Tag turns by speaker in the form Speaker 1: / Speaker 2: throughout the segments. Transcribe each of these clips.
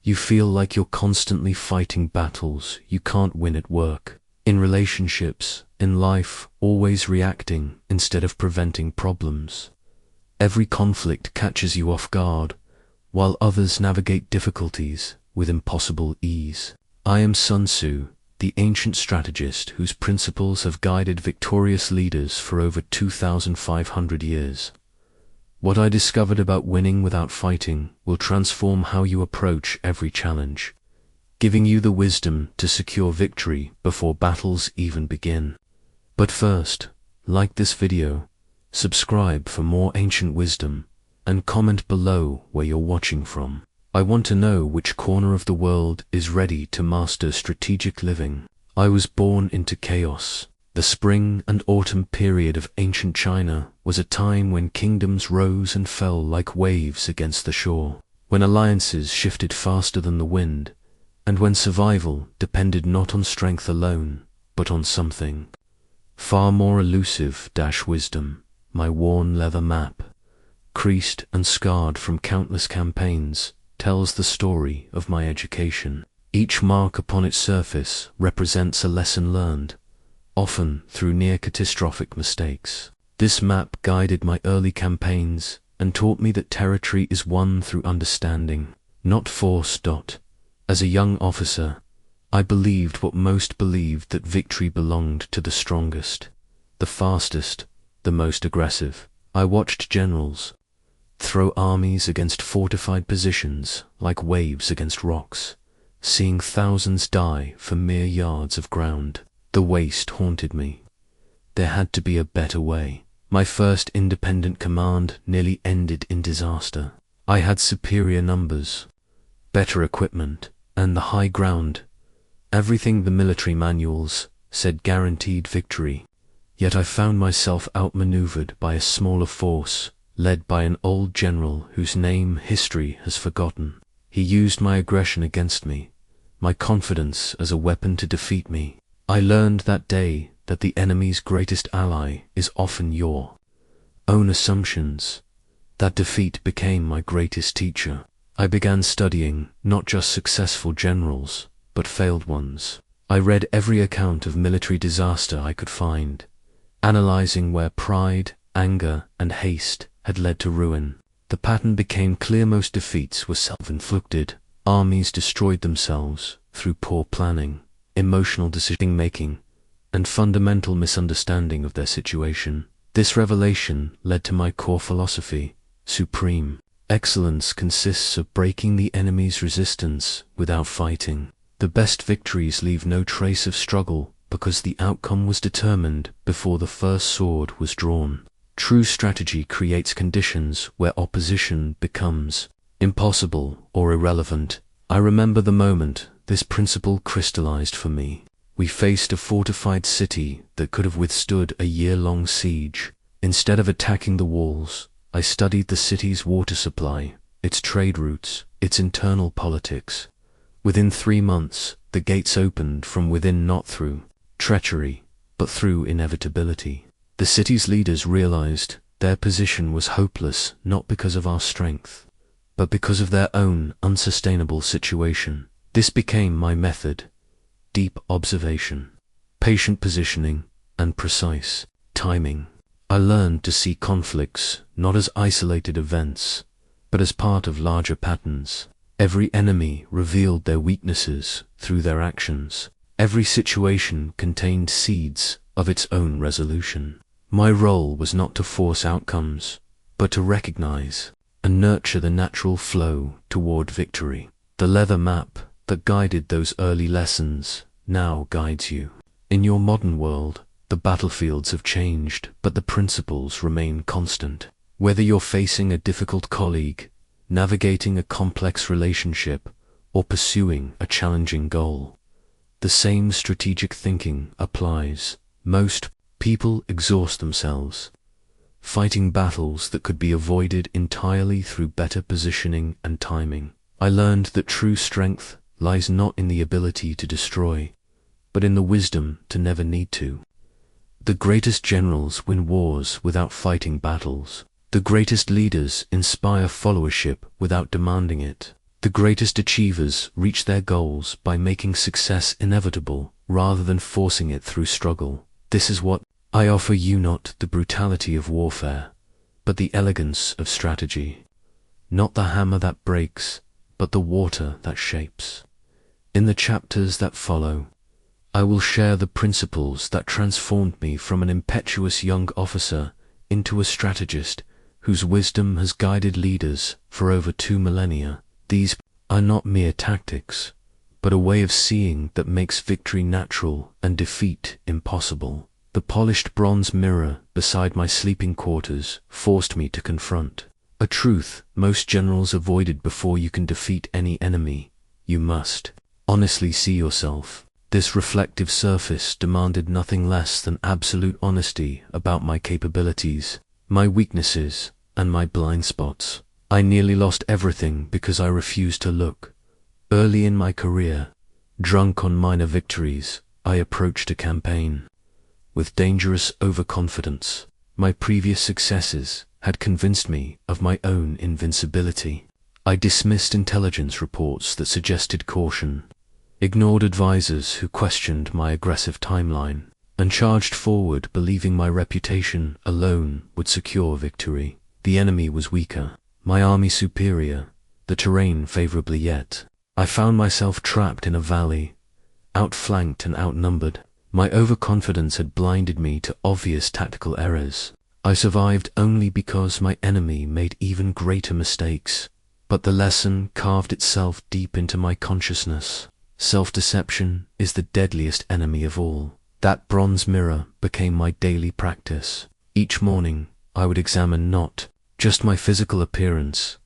Speaker 1: You feel like you're constantly fighting battles you can't win at work, in relationships, in life, always reacting instead of preventing problems. Every conflict catches you off guard, while others navigate difficulties with impossible ease. I am Sun Tzu, the ancient strategist whose principles have guided victorious leaders for over 2,500 years. What I discovered about winning without fighting will transform how you approach every challenge, giving you the wisdom to secure victory before battles even begin. But first, like this video, subscribe for more ancient wisdom, and comment below where you're watching from. I want to know which corner of the world is ready to master strategic living. I was born into chaos. The spring and autumn period of ancient China was a time when kingdoms rose and fell like waves against the shore, when alliances shifted faster than the wind, and when survival depended not on strength alone, but on something far more elusive. Wisdom, my worn leather map, creased and scarred from countless campaigns, tells the story of my education. Each mark upon its surface represents a lesson learned, often through near-catastrophic mistakes. This map guided my early campaigns and taught me that territory is won through understanding, not force. As a young officer, I believed what most believed, that victory belonged to the strongest, the fastest, the most aggressive. I watched generals throw armies against fortified positions like waves against rocks, seeing thousands die for mere yards of ground. The waste haunted me. There had to be a better way. My first independent command nearly ended in disaster. I had superior numbers, better equipment, and the high ground. Everything the military manuals said guaranteed victory. Yet I found myself outmaneuvered by a smaller force, led by an old general whose name history has forgotten. He used my aggression against me, my confidence as a weapon to defeat me. I learned that day that the enemy's greatest ally is often your own assumptions. That defeat became my greatest teacher. I began studying not just successful generals, but failed ones. I read every account of military disaster I could find, analyzing where pride, anger, and haste had led to ruin. The pattern became clear: most defeats were self-inflicted. Armies destroyed themselves through poor planning, emotional decision-making, and fundamental misunderstanding of their situation. This revelation led to my core philosophy: supreme excellence consists of breaking the enemy's resistance without fighting. The best victories leave no trace of struggle because the outcome was determined before the first sword was drawn. True strategy creates conditions where opposition becomes impossible or irrelevant. I remember the moment this principle crystallized for me. We faced a fortified city that could have withstood a year-long siege. Instead of attacking the walls, I studied the city's water supply, its trade routes, its internal politics. Within 3 months, the gates opened from within, not through treachery, but through inevitability. The city's leaders realized their position was hopeless, not because of our strength, but because of their own unsustainable situation. This became my method: deep observation, patient positioning, and precise timing. I learned to see conflicts not as isolated events, but as part of larger patterns. Every enemy revealed their weaknesses through their actions. Every situation contained seeds of its own resolution. My role was not to force outcomes, but to recognize and nurture the natural flow toward victory. The leather map that guided those early lessons now guides you. In your modern world, the battlefields have changed, but the principles remain constant. Whether you're facing a difficult colleague, navigating a complex relationship, or pursuing a challenging goal, the same strategic thinking applies. Most people exhaust themselves fighting battles that could be avoided entirely through better positioning and timing. I learned that true strength lies not in the ability to destroy, but in the wisdom to never need to. The greatest generals win wars without fighting battles. The greatest leaders inspire followership without demanding it. The greatest achievers reach their goals by making success inevitable rather than forcing it through struggle. This is what I offer you, not the brutality of warfare, but the elegance of strategy. Not the hammer that breaks, but the water that shapes. In the chapters that follow, I will share the principles that transformed me from an impetuous young officer into a strategist whose wisdom has guided leaders for over 2 millennia. These are not mere tactics, but a way of seeing that makes victory natural and defeat impossible. The polished bronze mirror beside my sleeping quarters forced me to confront a truth most generals avoided. Before you can defeat any enemy, you must honestly see yourself. This reflective surface demanded nothing less than absolute honesty about my capabilities, my weaknesses, and my blind spots. I nearly lost everything because I refused to look. Early in my career, drunk on minor victories, I approached a campaign with dangerous overconfidence. My previous successes had convinced me of my own invincibility. I dismissed intelligence reports that suggested caution, ignored advisors who questioned my aggressive timeline, and charged forward believing my reputation alone would secure victory. The enemy was weaker, my army superior, the terrain favorably, yet I found myself trapped in a valley, outflanked and outnumbered. My overconfidence had blinded me to obvious tactical errors. I survived only because my enemy made even greater mistakes, but the lesson carved itself deep into my consciousness. Self-deception is the deadliest enemy of all. That bronze mirror became my daily practice. Each morning, I would examine not just my physical appearance,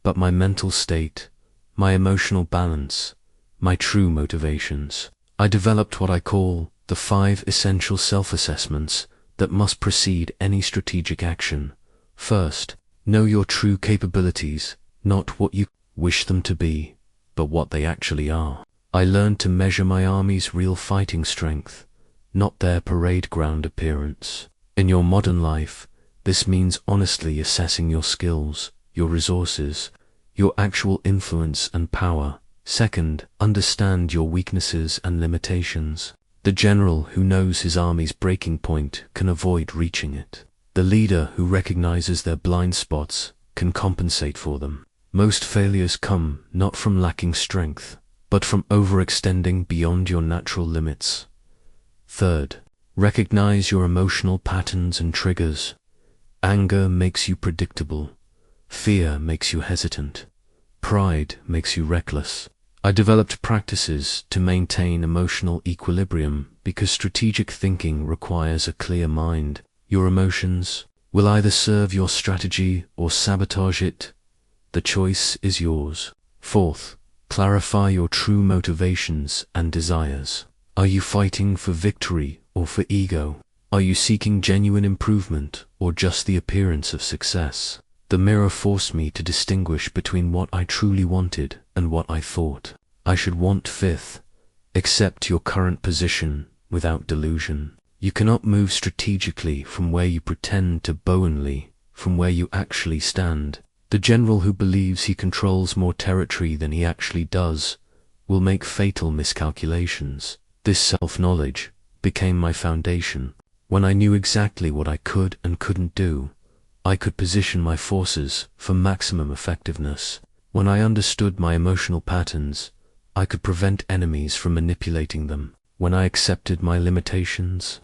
Speaker 1: but my mental state, my emotional balance, my true motivations. I developed what I call the 5 essential self-assessments that must precede any strategic action. First, know your true capabilities, not what you wish them to be, but what they actually are. I learned to measure my army's real fighting strength, not their parade ground appearance. In your modern life, this means honestly assessing your skills, your resources, your actual influence and power. Second, understand your weaknesses and limitations. The general who knows his army's breaking point can avoid reaching it. The leader who recognizes their blind spots can compensate for them. Most failures come not from lacking strength, but from overextending beyond your natural limits. Third, recognize your emotional patterns and triggers. Anger makes you predictable. Fear makes you hesitant. Pride makes you reckless. I developed practices to maintain emotional equilibrium because strategic thinking requires a clear mind. Your emotions will either serve your strategy or sabotage it. The choice is yours. Fourth, clarify your true motivations and desires. Are you fighting for victory or for ego? Are you seeking genuine improvement or just the appearance of success? The mirror forced me to distinguish between what I truly wanted and what I thought I should want. Fifth, accept your current position without delusion. You cannot move strategically from where you pretend to, only from where you actually stand. The general who believes he controls more territory than he actually does will make fatal miscalculations. This self-knowledge became my foundation. When I knew exactly what I could and couldn't do, I could position my forces for maximum effectiveness. When I understood my emotional patterns, I could prevent enemies from manipulating them. When I accepted my limitations,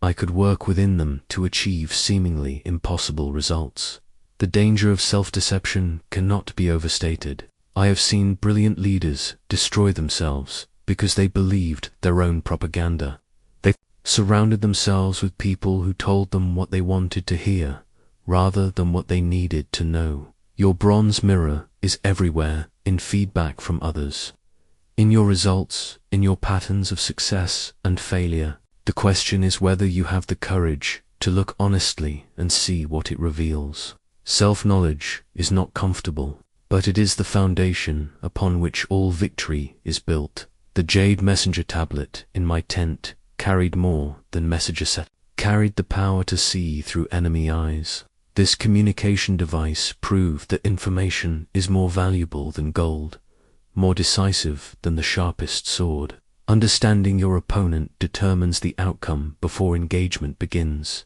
Speaker 1: I could work within them to achieve seemingly impossible results. The danger of self-deception cannot be overstated. I have seen brilliant leaders destroy themselves because they believed their own propaganda. They surrounded themselves with people who told them what they wanted to hear, rather than what they needed to know. Your bronze mirror is everywhere in feedback from others, in your results, in your patterns of success and failure. The question is whether you have the courage to look honestly and see what it reveals. Self-knowledge is not comfortable, but it is the foundation upon which all victory is built. The jade messenger tablet in my tent carried more than messages set, carried the power to see through enemy eyes. This communication device proved that information is more valuable than gold. more decisive than the sharpest sword. Understanding your opponent determines the outcome before engagement begins.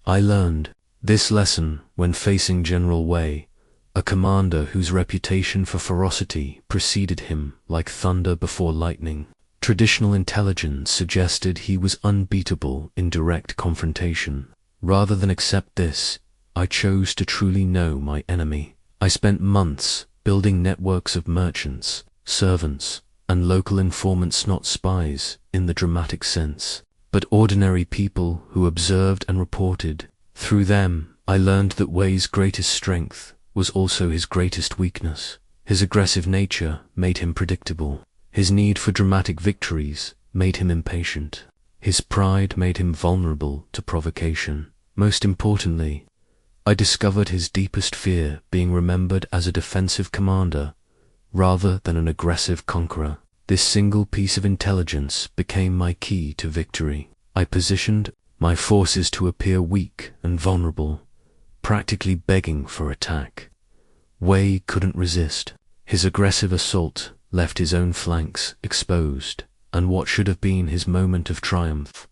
Speaker 1: I learned this lesson when facing General Wei, a commander whose reputation for ferocity preceded him like thunder before lightning. Traditional intelligence suggested he was unbeatable in direct confrontation. Rather than accept this, I chose to truly know my enemy. I spent months building networks of merchants, servants, and local informants, not spies in the dramatic sense, but ordinary people who observed and reported. Through them, I learned that Wei's greatest strength was also his greatest weakness. His aggressive nature made him predictable. His need for dramatic victories made him impatient. His pride made him vulnerable to provocation. Most importantly, I discovered his deepest fear being remembered as a defensive commander rather than an aggressive conqueror. This single piece of intelligence became my key to victory. I positioned my forces to appear weak and vulnerable, practically begging for attack. Wei couldn't resist. His aggressive assault left his own flanks exposed, and what should have been his moment of triumph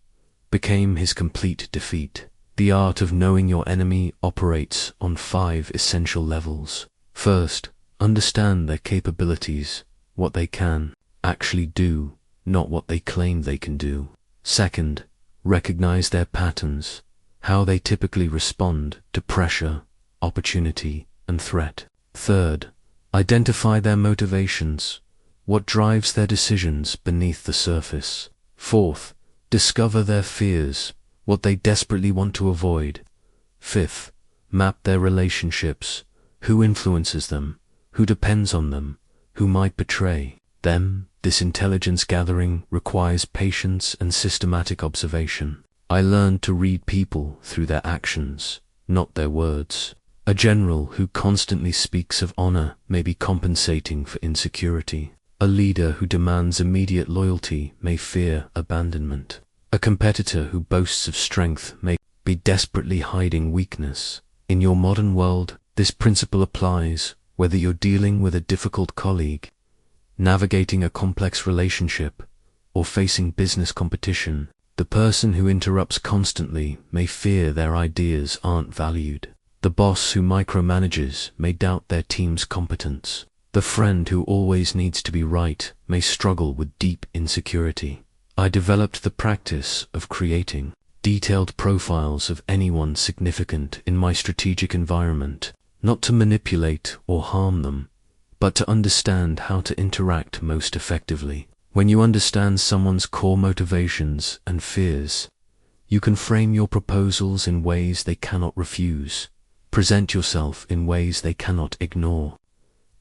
Speaker 1: became his complete defeat. The art of knowing your enemy operates on 5 essential levels. First, understand their capabilities, what they can actually do, not what they claim they can do. Second, recognize their patterns, how they typically respond to pressure, opportunity, and threat. Third, identify their motivations, what drives their decisions beneath the surface. Fourth, discover their fears, what they desperately want to avoid. Fifth, map their relationships, who influences them, who depends on them, who might betray them. This intelligence gathering requires patience and systematic observation. I learned to read people through their actions, not their words. A general who constantly speaks of honor may be compensating for insecurity. A leader who demands immediate loyalty may fear abandonment. A competitor who boasts of strength may be desperately hiding weakness. In your modern world, this principle applies whether you're dealing with a difficult colleague, navigating a complex relationship, or facing business competition. The person who interrupts constantly may fear their ideas aren't valued. The boss who micromanages may doubt their team's competence. The friend who always needs to be right may struggle with deep insecurity. I developed the practice of creating detailed profiles of anyone significant in my strategic environment, not to manipulate or harm them, but to understand how to interact most effectively. When you understand someone's core motivations and fears, you can frame your proposals in ways they cannot refuse, present yourself in ways they cannot ignore,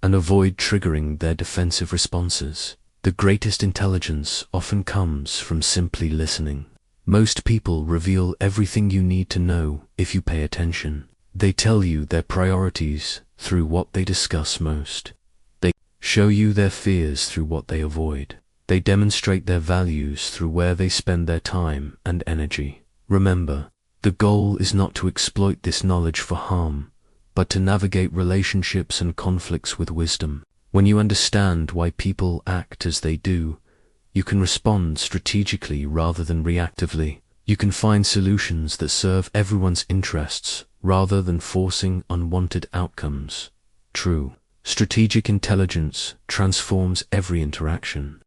Speaker 1: and avoid triggering their defensive responses. The greatest intelligence often comes from simply listening. Most people reveal everything you need to know if you pay attention. They tell you their priorities through what they discuss most. They show you their fears through what they avoid. They demonstrate their values through where they spend their time and energy. Remember, the goal is not to exploit this knowledge for harm, but to navigate relationships and conflicts with wisdom. When you understand why people act as they do, you can respond strategically rather than reactively. You can find solutions that serve everyone's interests rather than forcing unwanted outcomes. True strategic intelligence transforms every interaction,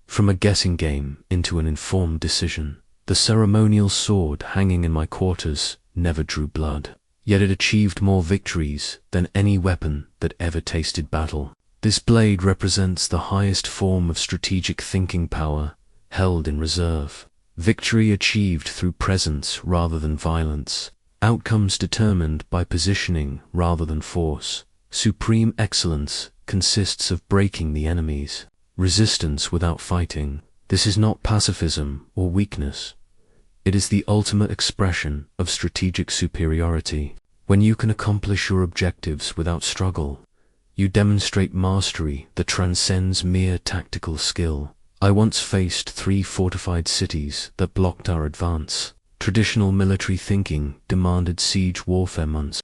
Speaker 1: from a guessing game into an informed decision. The ceremonial sword hanging in my quarters never drew blood, yet it achieved more victories than any weapon that ever tasted battle. This blade represents the highest form of strategic thinking power held in reserve. Victory achieved through presence rather than violence. Outcomes determined by positioning rather than force. Supreme excellence consists of breaking the enemy's resistance without fighting. This is not pacifism or weakness. It is the ultimate expression of strategic superiority. When you can accomplish your objectives without struggle, you demonstrate mastery that transcends mere tactical skill. I once faced 3 fortified cities that blocked our advance. Traditional military thinking demanded siege warfare, months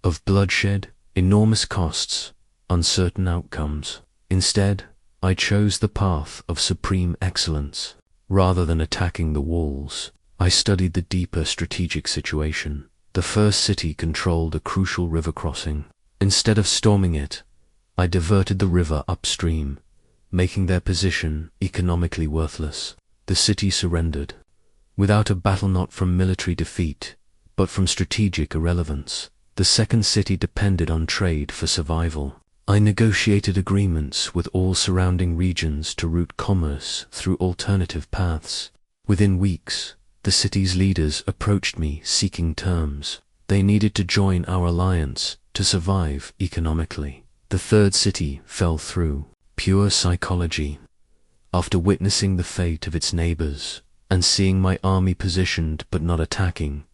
Speaker 1: of bloodshed, enormous costs, uncertain outcomes. Instead, I chose the path of supreme excellence. Rather than attacking the walls, I studied the deeper strategic situation. The first city controlled a crucial river crossing. Instead of storming it, I diverted the river upstream, making their position economically worthless. The city surrendered, without a battle, not from military defeat, but from strategic irrelevance. The second city depended on trade for survival. I negotiated agreements with all surrounding regions to route commerce through alternative paths. Within weeks, the city's leaders approached me seeking terms. They needed to join our alliance to survive economically. The third city fell through pure psychology. After witnessing the fate of its neighbors and seeing my army positioned but not attacking,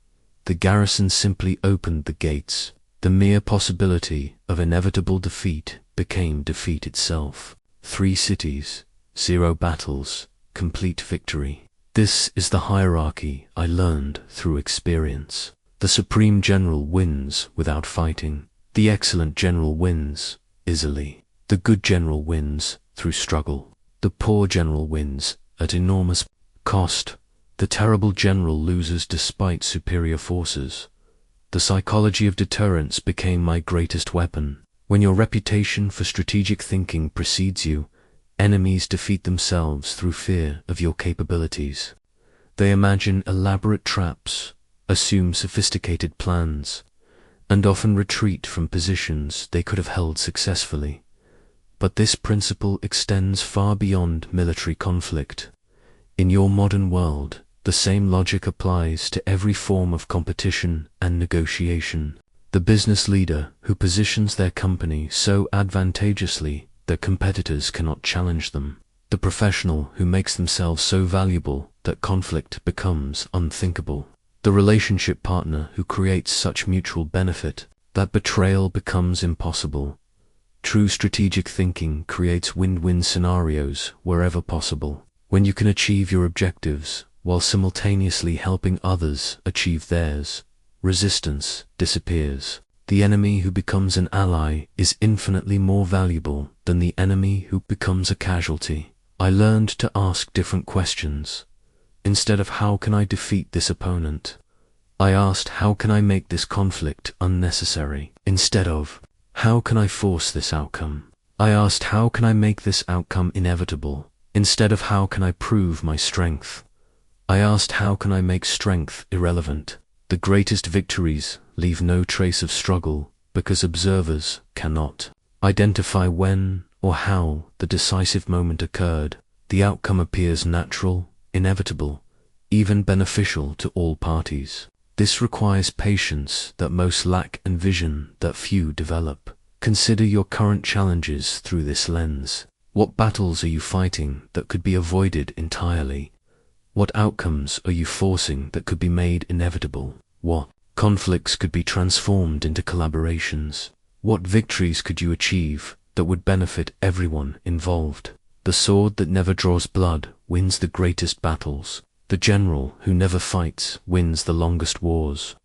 Speaker 1: the garrison simply opened the gates. The mere possibility of inevitable defeat became defeat itself. 3 cities, 0 battles, complete victory. This is the hierarchy I learned through experience. The supreme general wins without fighting. The excellent general wins easily. The good general wins through struggle. The poor general wins at enormous cost. The terrible general loses despite superior forces. The psychology of deterrence became my greatest weapon. When your reputation for strategic thinking precedes you, enemies defeat themselves through fear of your capabilities. They imagine elaborate traps, assume sophisticated plans, and often retreat from positions they could have held successfully. But this principle extends far beyond military conflict. In your modern world, the same logic applies to every form of competition and negotiation. The business leader who positions their company so advantageously that competitors cannot challenge them. The professional who makes themselves so valuable that conflict becomes unthinkable. The relationship partner who creates such mutual benefit that betrayal becomes impossible. True strategic thinking creates win-win scenarios wherever possible. When you can achieve your objectives while simultaneously helping others achieve theirs, resistance disappears. The enemy who becomes an ally is infinitely more valuable than the enemy who becomes a casualty. I learned to ask different questions. Instead of how can I defeat this opponent, I asked how can I make this conflict unnecessary. Instead of how can I force this outcome, I asked how can I make this outcome inevitable. Instead of how can I prove my strength, I asked how can I make strength irrelevant. The greatest victories leave no trace of struggle because observers cannot identify when or how the decisive moment occurred. The outcome appears natural, inevitable, even beneficial to all parties. This requires patience that most lack and vision that few develop. Consider your current challenges through this lens. What battles are you fighting that could be avoided entirely? What outcomes are you forcing that could be made inevitable? What conflicts could be transformed into collaborations? What victories could you achieve that would benefit everyone involved? The sword that never draws blood wins the greatest battles. The general who never fights wins the longest wars.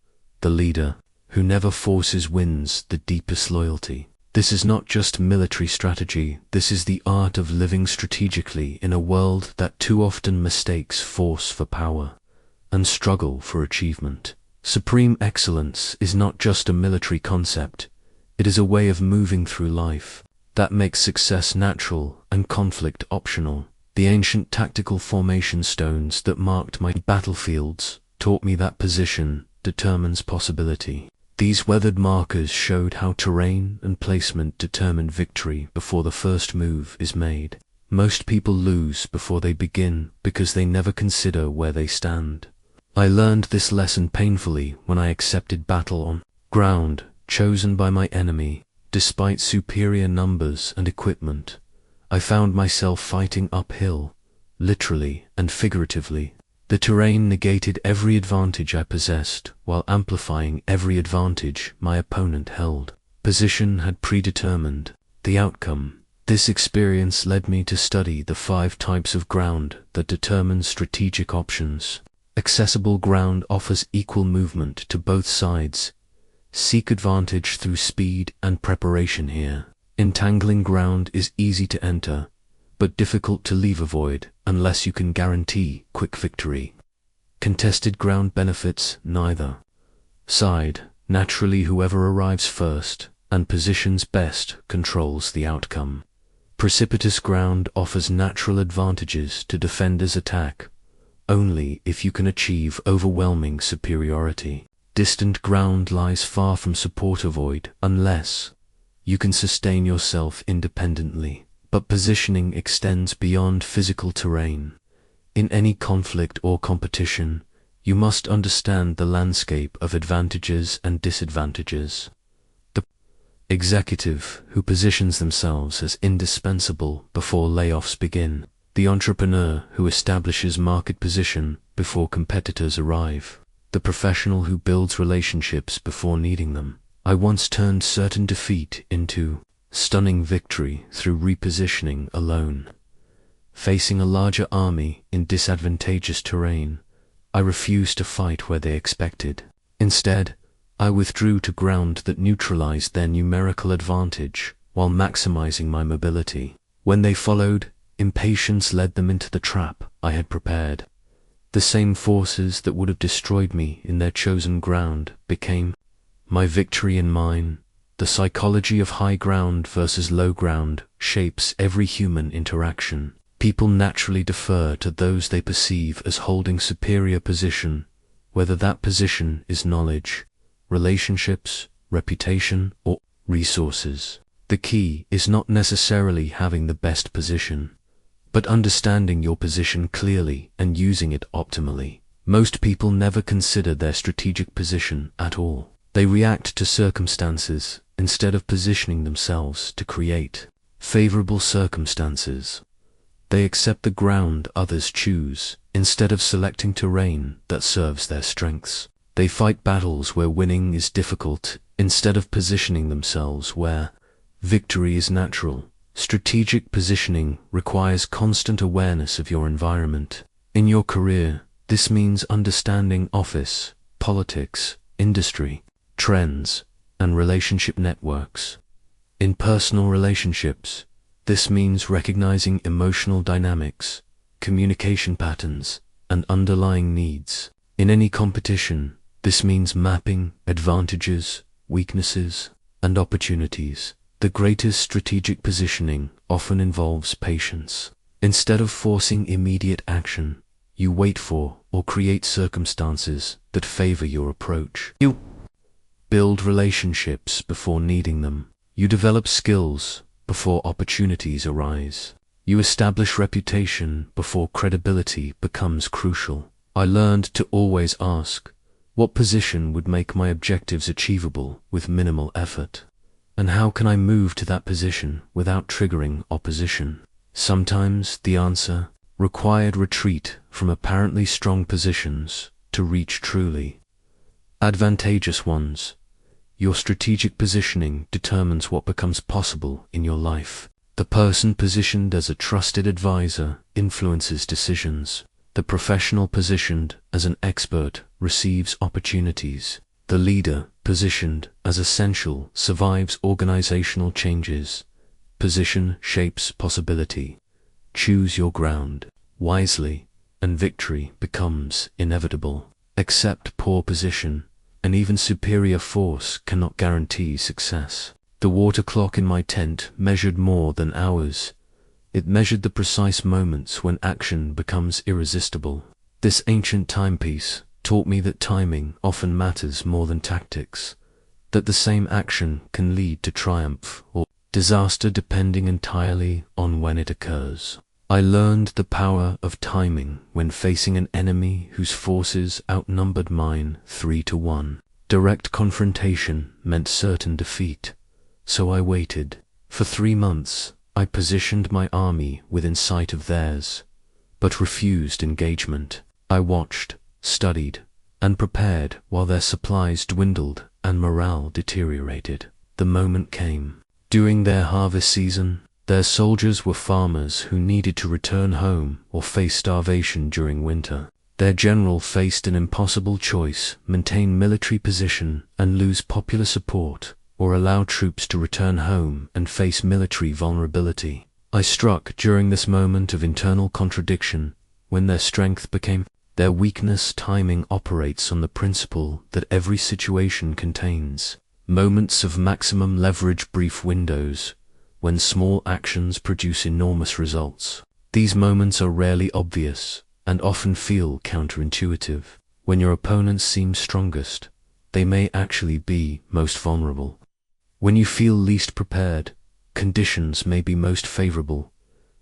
Speaker 1: The leader who never forces wins the deepest loyalty. This is not just military strategy, this is the art of living strategically in a world that too often mistakes force for power and struggle for achievement. Supreme excellence is not just a military concept, it is a way of moving through life that makes success natural and conflict optional. The ancient tactical formation stones that marked my battlefields taught me that position determines possibility. These weathered markers showed how terrain and placement determine victory before the first move is made. Most people lose before they begin because they never consider where they stand. I learned this lesson painfully when I accepted battle on ground chosen by my enemy. Despite superior numbers and equipment, I found myself fighting uphill, literally and figuratively. The terrain negated every advantage I possessed, while amplifying every advantage my opponent held. Position had predetermined the outcome. This experience led me to study the 5 types of ground that determine strategic options. Accessible ground offers equal movement to both sides. Seek advantage through speed and preparation here. Entangling ground is easy to enter, but difficult to leave a void unless you can guarantee quick victory. Contested ground benefits neither side. Naturally, whoever arrives first and positions best controls the outcome. Precipitous ground offers natural advantages to defenders' attack only if you can achieve overwhelming superiority. Distant ground lies far from support or void unless you can sustain yourself independently, but positioning extends beyond physical terrain. In any conflict or competition, you must understand the landscape of advantages and disadvantages. The executive who positions themselves as indispensable before layoffs begin. The entrepreneur who establishes market position before competitors arrive. The professional who builds relationships before needing them. I once turned certain defeat into stunning victory through repositioning alone. Facing a larger army in disadvantageous terrain, I refused to fight where they expected. Instead, I withdrew to ground that neutralized their numerical advantage while maximizing my mobility. When they followed, impatience led them into the trap I had prepared. The same forces that would have destroyed me in their chosen ground became my victory in mine. The psychology of high ground versus low ground shapes every human interaction. People naturally defer to those they perceive as holding superior position, whether that position is knowledge, relationships, reputation, or resources. The key is not necessarily having the best position, but understanding your position clearly and using it optimally. Most people never consider their strategic position at all. They react to circumstances instead of positioning themselves to create favorable circumstances. They accept the ground others choose instead of selecting terrain that serves their strengths. They fight battles where winning is difficult instead of positioning themselves where victory is natural. Strategic positioning requires constant awareness of your environment. In your career, this means understanding office, politics, industry, trends, and relationship networks. In personal relationships, this means recognizing emotional dynamics, communication patterns, and underlying needs. In any competition, this means mapping advantages, weaknesses, and opportunities. The greatest strategic positioning often involves patience. Instead of forcing immediate action, you wait for or create circumstances that favor your approach. You build relationships before needing them. You develop skills before opportunities arise. You establish reputation before credibility becomes crucial. I learned to always ask, what position would make my objectives achievable with minimal effort? And how can I move to that position without triggering opposition? Sometimes the answer required retreat from apparently strong positions to reach truly advantageous ones. Your strategic positioning determines what becomes possible in your life. The person positioned as a trusted advisor influences decisions. The professional positioned as an expert receives opportunities. The leader positioned as essential survives organizational changes. Position shapes possibility. Choose your ground wisely, and victory becomes inevitable. Accept poor position, and even superior force cannot guarantee success. The water clock in my tent measured more than hours. It measured the precise moments when action becomes irresistible. This ancient timepiece taught me that timing often matters more than tactics, that the same action can lead to triumph or disaster depending entirely on when it occurs. I learned the power of timing when facing an enemy whose forces outnumbered mine 3-1. Direct confrontation meant certain defeat, so I waited. For 3 months, I positioned my army within sight of theirs, but refused engagement. I watched, studied, and prepared while their supplies dwindled and morale deteriorated. The moment came. During their harvest season, their soldiers were farmers who needed to return home or face starvation during winter. Their general faced an impossible choice: maintain military position and lose popular support, or allow troops to return home and face military vulnerability. I struck during this moment of internal contradiction, when their strength became their weakness. Timing operates on the principle that every situation contains moments of maximum leverage, brief windows, when small actions produce enormous results. These moments are rarely obvious and often feel counterintuitive. When your opponents seem strongest, they may actually be most vulnerable. When you feel least prepared, conditions may be most favorable.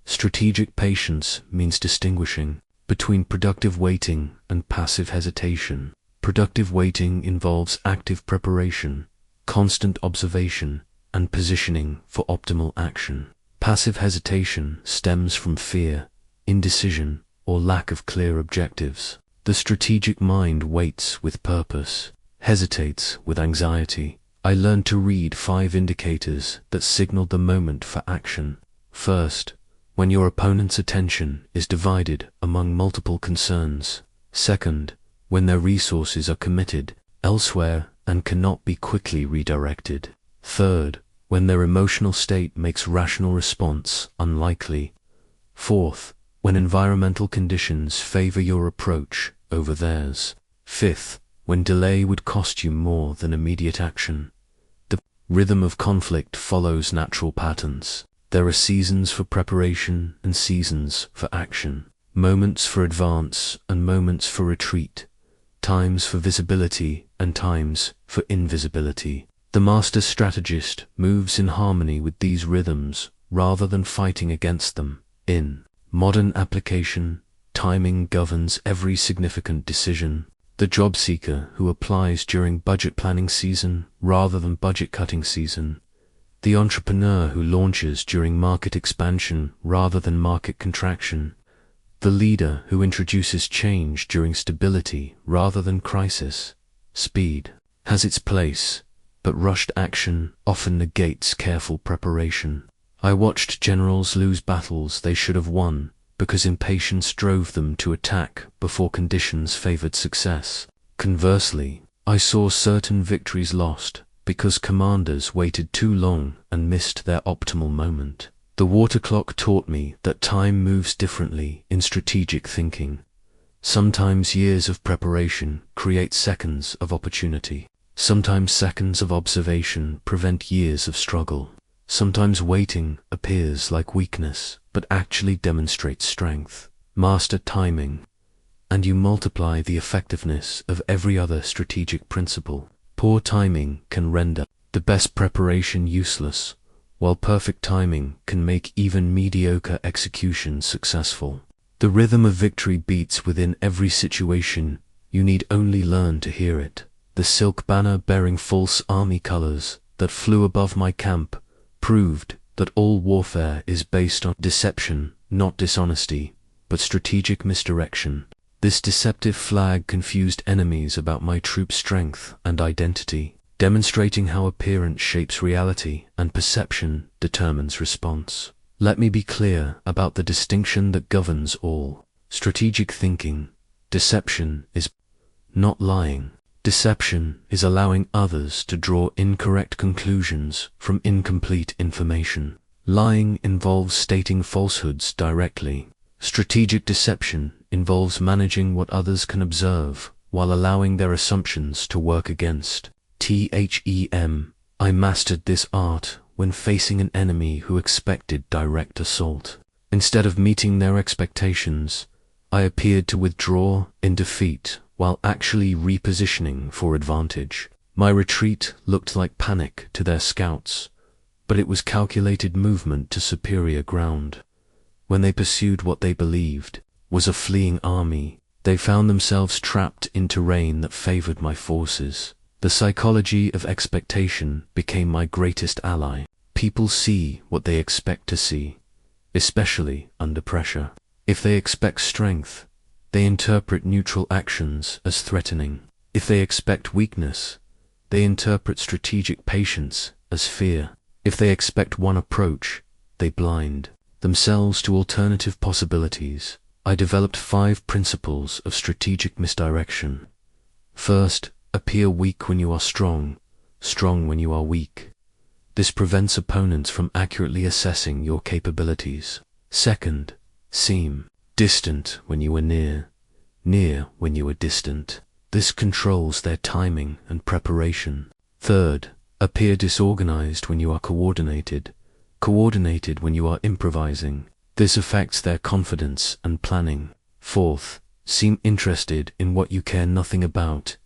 Speaker 1: Strategic patience means distinguishing between productive waiting and passive hesitation. Productive waiting involves active preparation, constant observation, and positioning for optimal action. Passive hesitation stems from fear, indecision, or lack of clear objectives. The strategic mind waits with purpose, hesitates with anxiety. I learned to read 5 indicators that signaled the moment for action. First, when your opponent's attention is divided among multiple concerns. Second, when their resources are committed elsewhere and cannot be quickly redirected. Third, when their emotional state makes rational response unlikely. Fourth, when environmental conditions favor your approach over theirs. Fifth, when delay would cost you more than immediate action. The rhythm of conflict follows natural patterns. There are seasons for preparation and seasons for action, moments for advance and moments for retreat, times for visibility and times for invisibility. The master strategist moves in harmony with these rhythms rather than fighting against them. In modern application, timing governs every significant decision. The job seeker who applies during budget planning season rather than budget cutting season. The entrepreneur who launches during market expansion rather than market contraction. The leader who introduces change during stability rather than crisis. Speed has its place, but rushed action often negates careful preparation. I watched generals lose battles they should have won because impatience drove them to attack before conditions favored success. Conversely, I saw certain victories lost because commanders waited too long and missed their optimal moment. The water clock taught me that time moves differently in strategic thinking. Sometimes years of preparation create seconds of opportunity. Sometimes seconds of observation prevent years of struggle. Sometimes waiting appears like weakness, but actually demonstrates strength. Master timing, and you multiply the effectiveness of every other strategic principle. Poor timing can render the best preparation useless, while perfect timing can make even mediocre execution successful. The rhythm of victory beats within every situation. You need only learn to hear it. The silk banner bearing false army colors that flew above my camp proved that all warfare is based on deception, not dishonesty, but strategic misdirection. This deceptive flag confused enemies about my troops' strength and identity, demonstrating how appearance shapes reality and perception determines response. Let me be clear about the distinction that governs all strategic thinking. Deception is not lying. Deception is allowing others to draw incorrect conclusions from incomplete information. Lying involves stating falsehoods directly. Strategic deception involves managing what others can observe while allowing their assumptions to work against them. I mastered this art when facing an enemy who expected direct assault. Instead of meeting their expectations, I appeared to withdraw in defeat while actually repositioning for advantage. My retreat looked like panic to their scouts, but it was calculated movement to superior ground. When they pursued what they believed was a fleeing army, they found themselves trapped in terrain that favored my forces. The psychology of expectation became my greatest ally. People see what they expect to see, especially under pressure. If they expect strength, they interpret neutral actions as threatening. If they expect weakness, they interpret strategic patience as fear. If they expect one approach, they blind themselves to alternative possibilities. I developed 5 principles of strategic misdirection. First, appear weak when you are strong, strong when you are weak. This prevents opponents from accurately assessing your capabilities. Second, seem distant when you are near, near when you are distant. This controls their timing and preparation. Third, appear disorganized when you are coordinated, coordinated when you are improvising. This affects their confidence and planning. Fourth, seem interested in what you care nothing about,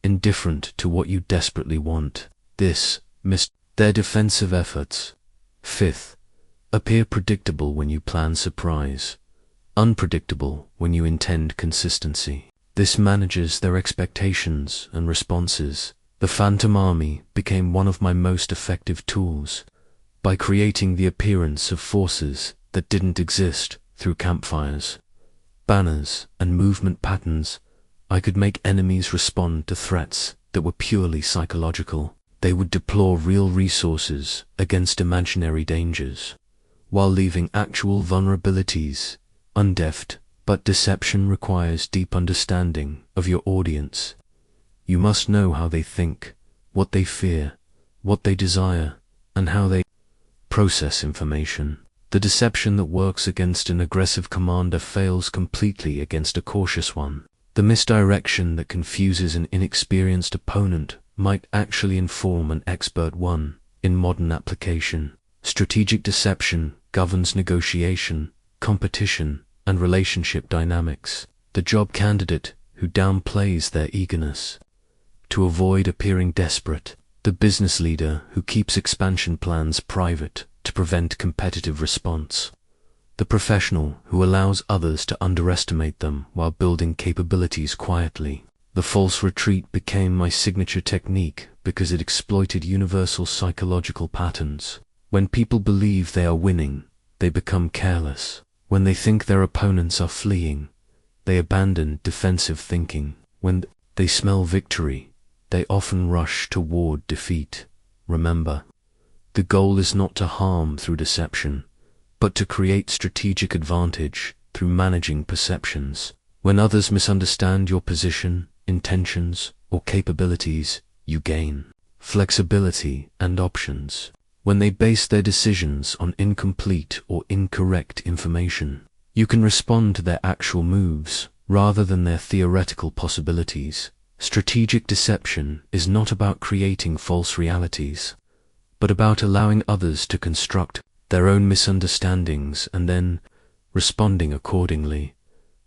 Speaker 1: indifferent to what you desperately want. This missed their defensive efforts. Fifth, appear predictable when you plan surprise, unpredictable when you intend consistency. This manages their expectations and responses. The Phantom Army became one of my most effective tools by creating the appearance of forces that didn't exist through campfires, banners, and movement patterns. I could make enemies respond to threats that were purely psychological. They would deploy real resources against imaginary dangers, while leaving actual vulnerabilities undeft. But deception requires deep understanding of your audience. You must know how they think, what they fear, what they desire, and how they process information. The deception that works against an aggressive commander fails completely against a cautious one. The misdirection that confuses an inexperienced opponent might actually inform an expert one. In modern application, strategic deception governs negotiation, competition, and relationship dynamics. The job candidate who downplays their eagerness to avoid appearing desperate. The business leader who keeps expansion plans private to prevent competitive response. The professional who allows others to underestimate them while building capabilities quietly. The false retreat became my signature technique because it exploited universal psychological patterns. When people believe they are winning, they become careless. When they think their opponents are fleeing, they abandon defensive thinking. When they smell victory, they often rush toward defeat. Remember, the goal is not to harm through deception, but to create strategic advantage through managing perceptions. When others misunderstand your position, intentions, or capabilities, you gain flexibility and options. When they base their decisions on incomplete or incorrect information, you can respond to their actual moves rather than their theoretical possibilities. Strategic deception is not about creating false realities, but about allowing others to construct their own misunderstandings and then responding accordingly.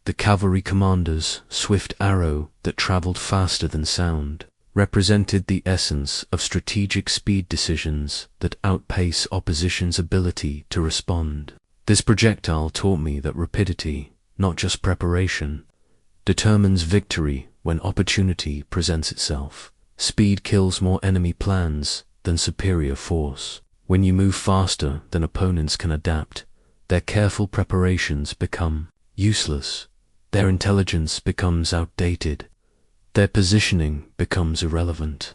Speaker 1: The cavalry commander's swift arrow that traveled faster than sound represented the essence of strategic speed decisions that outpace opposition's ability to respond. This projectile taught me that rapidity, not just preparation, determines victory when opportunity presents itself. Speed kills more enemy plans than superior force. When you move faster than opponents can adapt, their careful preparations become useless. Their intelligence becomes outdated. Their positioning becomes irrelevant.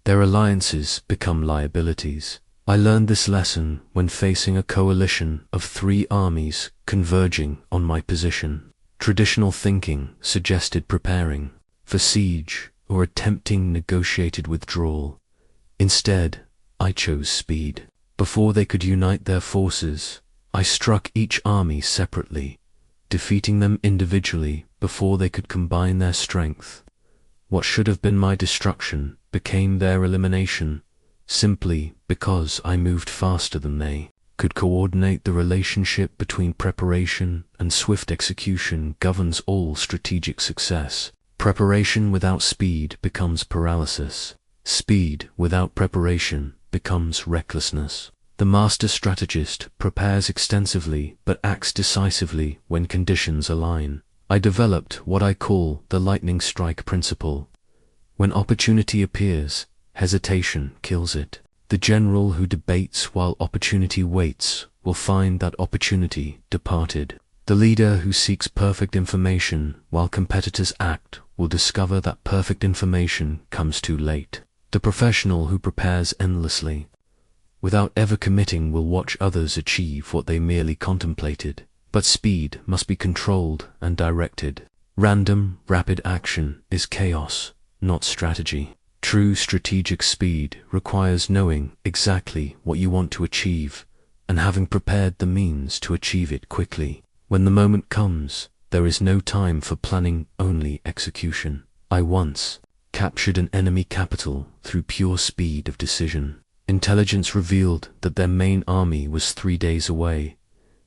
Speaker 1: Their alliances become liabilities. I learned this lesson when facing a coalition of 3 armies converging on my position. Traditional thinking suggested preparing for siege or attempting negotiated withdrawal. Instead, I chose speed. Before they could unite their forces, I struck each army separately, defeating them individually before they could combine their strength. What should have been my destruction became their elimination, simply because I moved faster than they could coordinate. The relationship between preparation and swift execution governs all strategic success. Preparation without speed becomes paralysis. Speed without preparation becomes recklessness. The master strategist prepares extensively but acts decisively when conditions align. I developed what I call the lightning strike principle. When opportunity appears, hesitation kills it. The general who debates while opportunity waits will find that opportunity departed. The leader who seeks perfect information while competitors act will discover that perfect information comes too late. The professional who prepares endlessly without ever committing will watch others achieve what they merely contemplated. But speed must be controlled and directed. Random, rapid action is chaos, not strategy. True strategic speed requires knowing exactly what you want to achieve and having prepared the means to achieve it quickly. When the moment comes, there is no time for planning, only execution. I once captured an enemy capital through pure speed of decision. Intelligence revealed that their main army was 3 days away.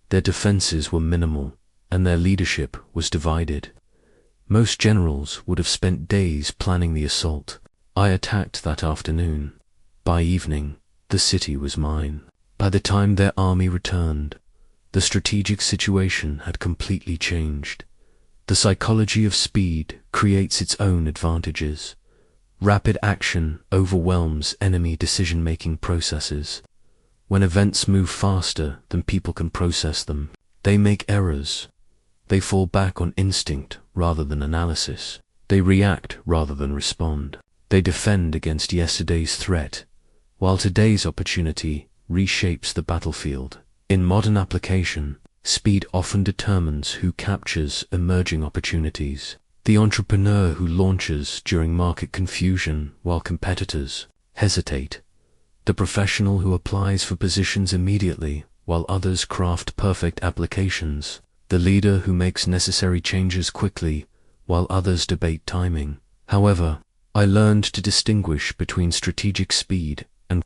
Speaker 1: Their defenses were minimal, and their leadership was divided. Most generals would have spent days planning the assault. I attacked that afternoon. By evening, the city was mine. By the time their army returned, the strategic situation had completely changed. The psychology of speed creates its own advantages. Rapid action overwhelms enemy decision-making processes. When events move faster than people can process them, they make errors. They fall back on instinct rather than analysis. They react rather than respond. They defend against yesterday's threat, while today's opportunity reshapes the battlefield. In modern application, speed often determines who captures emerging opportunities. The entrepreneur who launches during market confusion while competitors hesitate. The professional who applies for positions immediately while others craft perfect applications. The leader who makes necessary changes quickly while others debate timing. However, I learned to distinguish between strategic speed and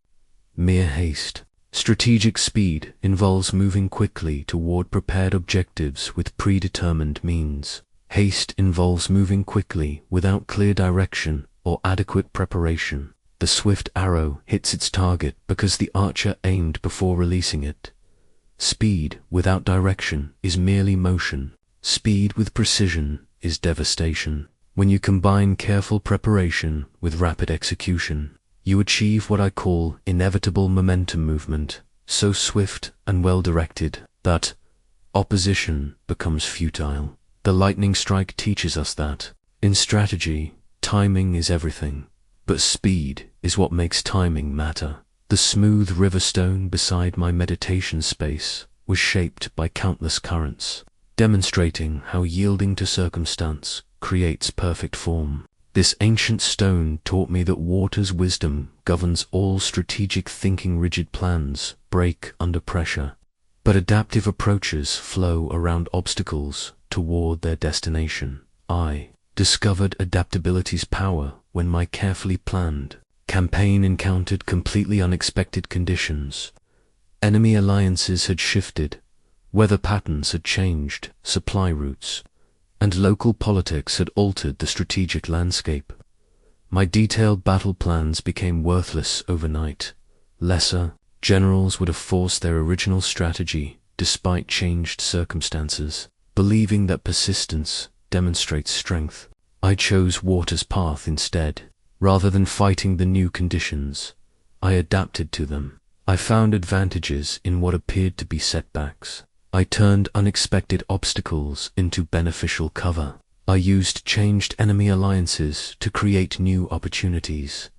Speaker 1: mere haste. Strategic speed involves moving quickly toward prepared objectives with predetermined means. Haste involves moving quickly without clear direction or adequate preparation. The swift arrow hits its target because the archer aimed before releasing it. Speed without direction is merely motion. Speed with precision is devastation. When you combine careful preparation with rapid execution, you achieve what I call inevitable momentum movement, so swift and well-directed that opposition becomes futile. The lightning strike teaches us that, in strategy, timing is everything, but speed is what makes timing matter. The smooth river stone beside my meditation space was shaped by countless currents, demonstrating how yielding to circumstance creates perfect form. This ancient stone taught me that water's wisdom governs all strategic thinking. Rigid plans break under pressure, but adaptive approaches flow around obstacles toward their destination. I discovered adaptability's power when my carefully planned campaign encountered completely unexpected conditions. Enemy alliances had shifted, weather patterns had changed, supply routes, and local politics had altered the strategic landscape. My detailed battle plans became worthless overnight. Lesser generals would have forced their original strategy despite changed circumstances. Believing that persistence demonstrates strength, I chose water's path instead. Rather than fighting the new conditions, I adapted to them. I found advantages in what appeared to be setbacks. I turned unexpected obstacles into beneficial cover. I used changed enemy alliances to create new opportunities.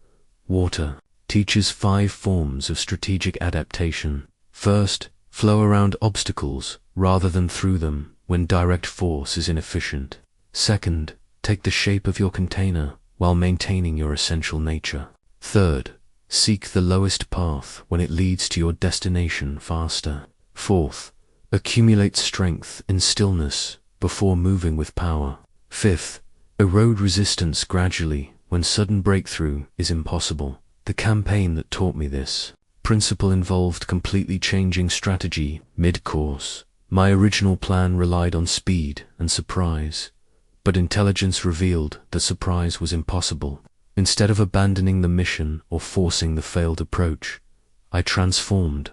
Speaker 1: Water teaches 5 forms of strategic adaptation. First, flow around obstacles rather than through them when direct force is inefficient. Second, take the shape of your container while maintaining your essential nature. Third, seek the lowest path when it leads to your destination faster. Fourth, accumulate strength in stillness before moving with power. Fifth, erode resistance gradually when sudden breakthrough is impossible. The campaign that taught me this principle involved completely changing strategy mid-course. My original plan relied on speed and surprise, but intelligence revealed that surprise was impossible. Instead of abandoning the mission or forcing the failed approach, I transformed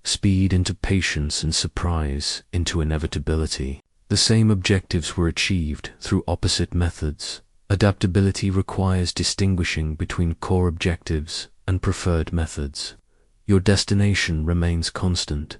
Speaker 1: speed into patience and surprise into inevitability. The same objectives were achieved through opposite methods. Adaptability requires distinguishing between core objectives and preferred methods. Your destination remains constant,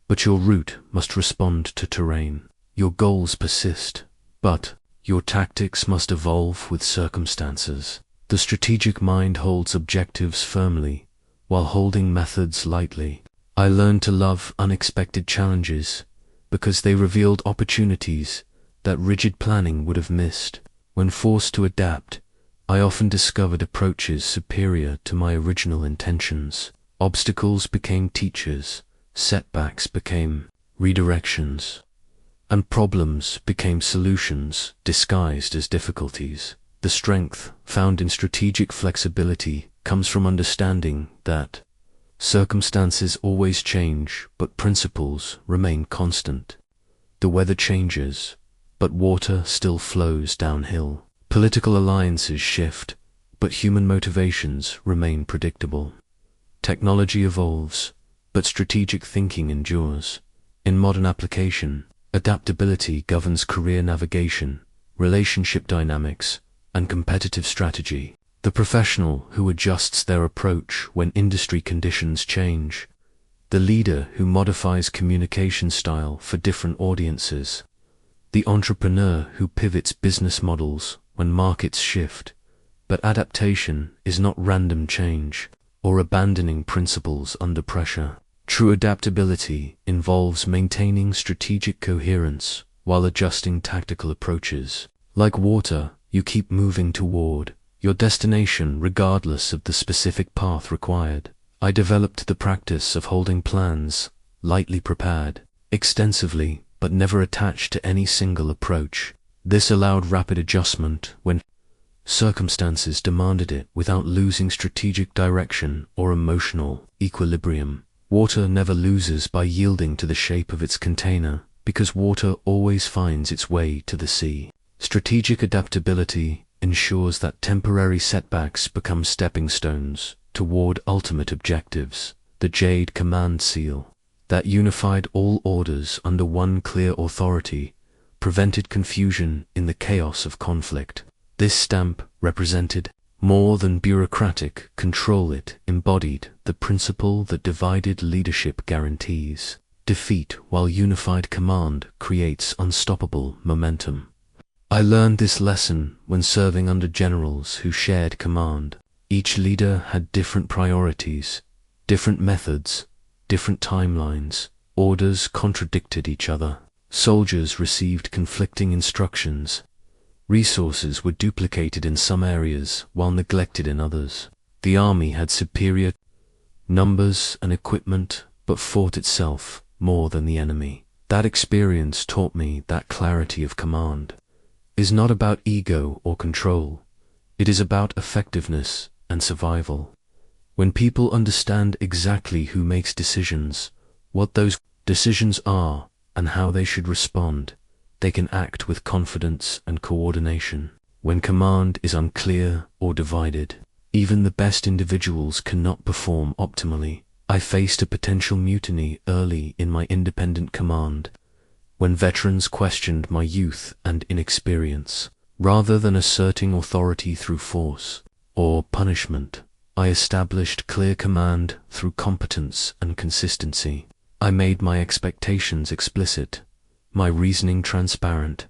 Speaker 1: but your route must respond to terrain. Your goals persist, but your tactics must evolve with circumstances. The strategic mind holds objectives firmly, while holding methods lightly. I learned to love unexpected challenges, because they revealed opportunities that rigid planning would have missed. When forced to adapt, I often discovered approaches superior to my original intentions. Obstacles became teachers, setbacks became redirections, and problems became solutions disguised as difficulties. The strength found in strategic flexibility comes from understanding that circumstances always change, but principles remain constant. The weather changes, but water still flows downhill. Political alliances shift, but human motivations remain predictable. Technology evolves, but strategic thinking endures. In modern application, adaptability governs career navigation, relationship dynamics, and competitive strategy. The professional who adjusts their approach when industry conditions change. The leader who modifies communication style for different audiences. The entrepreneur who pivots business models when markets shift. But adaptation is not random change or abandoning principles under pressure. True adaptability involves maintaining strategic coherence while adjusting tactical approaches. Like water, you keep moving toward your destination regardless of the specific path required. I developed the practice of holding plans, lightly prepared, extensively, but never attached to any single approach. This allowed rapid adjustment when circumstances demanded it without losing strategic direction or emotional equilibrium. Water never loses by yielding to the shape of its container, because water always finds its way to the sea. Strategic adaptability ensures that temporary setbacks become stepping stones toward ultimate objectives. The Jade Command Seal, that unified all orders under one clear authority, prevented confusion in the chaos of conflict. This stamp represented more than bureaucratic control. It embodied the principle that divided leadership guarantees defeat, while unified command creates unstoppable momentum. I learned this lesson when serving under generals who shared command. Each leader had different priorities, different methods, different timelines. Orders contradicted each other. Soldiers received conflicting instructions. Resources were duplicated in some areas while neglected in others. The army had superior numbers and equipment, but fought itself more than the enemy. That experience taught me that clarity of command is not about ego or control. It is about effectiveness and survival. When people understand exactly who makes decisions, what those decisions are, and how they should respond, they can act with confidence and coordination. When command is unclear or divided, even the best individuals cannot perform optimally. I faced a potential mutiny early in my independent command, when veterans questioned my youth and inexperience. Rather than asserting authority through force or punishment, I established clear command through competence and consistency. I made my expectations explicit, my reasoning transparent,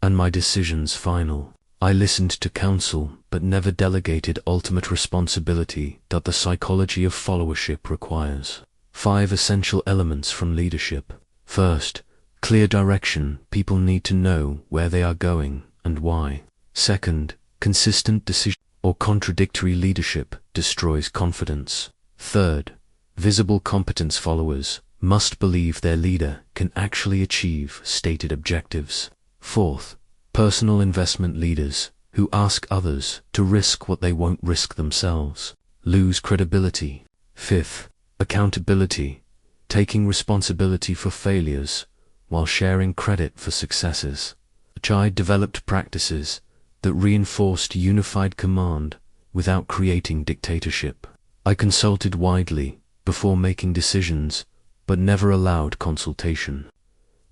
Speaker 1: and my decisions final. I listened to counsel, but never delegated ultimate responsibility that the psychology of followership requires. 5 essential elements from leadership. First, clear direction. People need to know where they are going and why. Second, consistent decision or contradictory leadership destroys confidence. Third, visible competence. Followers must believe their leader can actually achieve stated objectives. Fourth, personal investment. Leaders who ask others to risk what they won't risk themselves lose credibility. Fifth, accountability. Taking responsibility for failures while sharing credit for successes. I developed practices that reinforced unified command without creating dictatorship. I consulted widely before making decisions, but never allowed consultation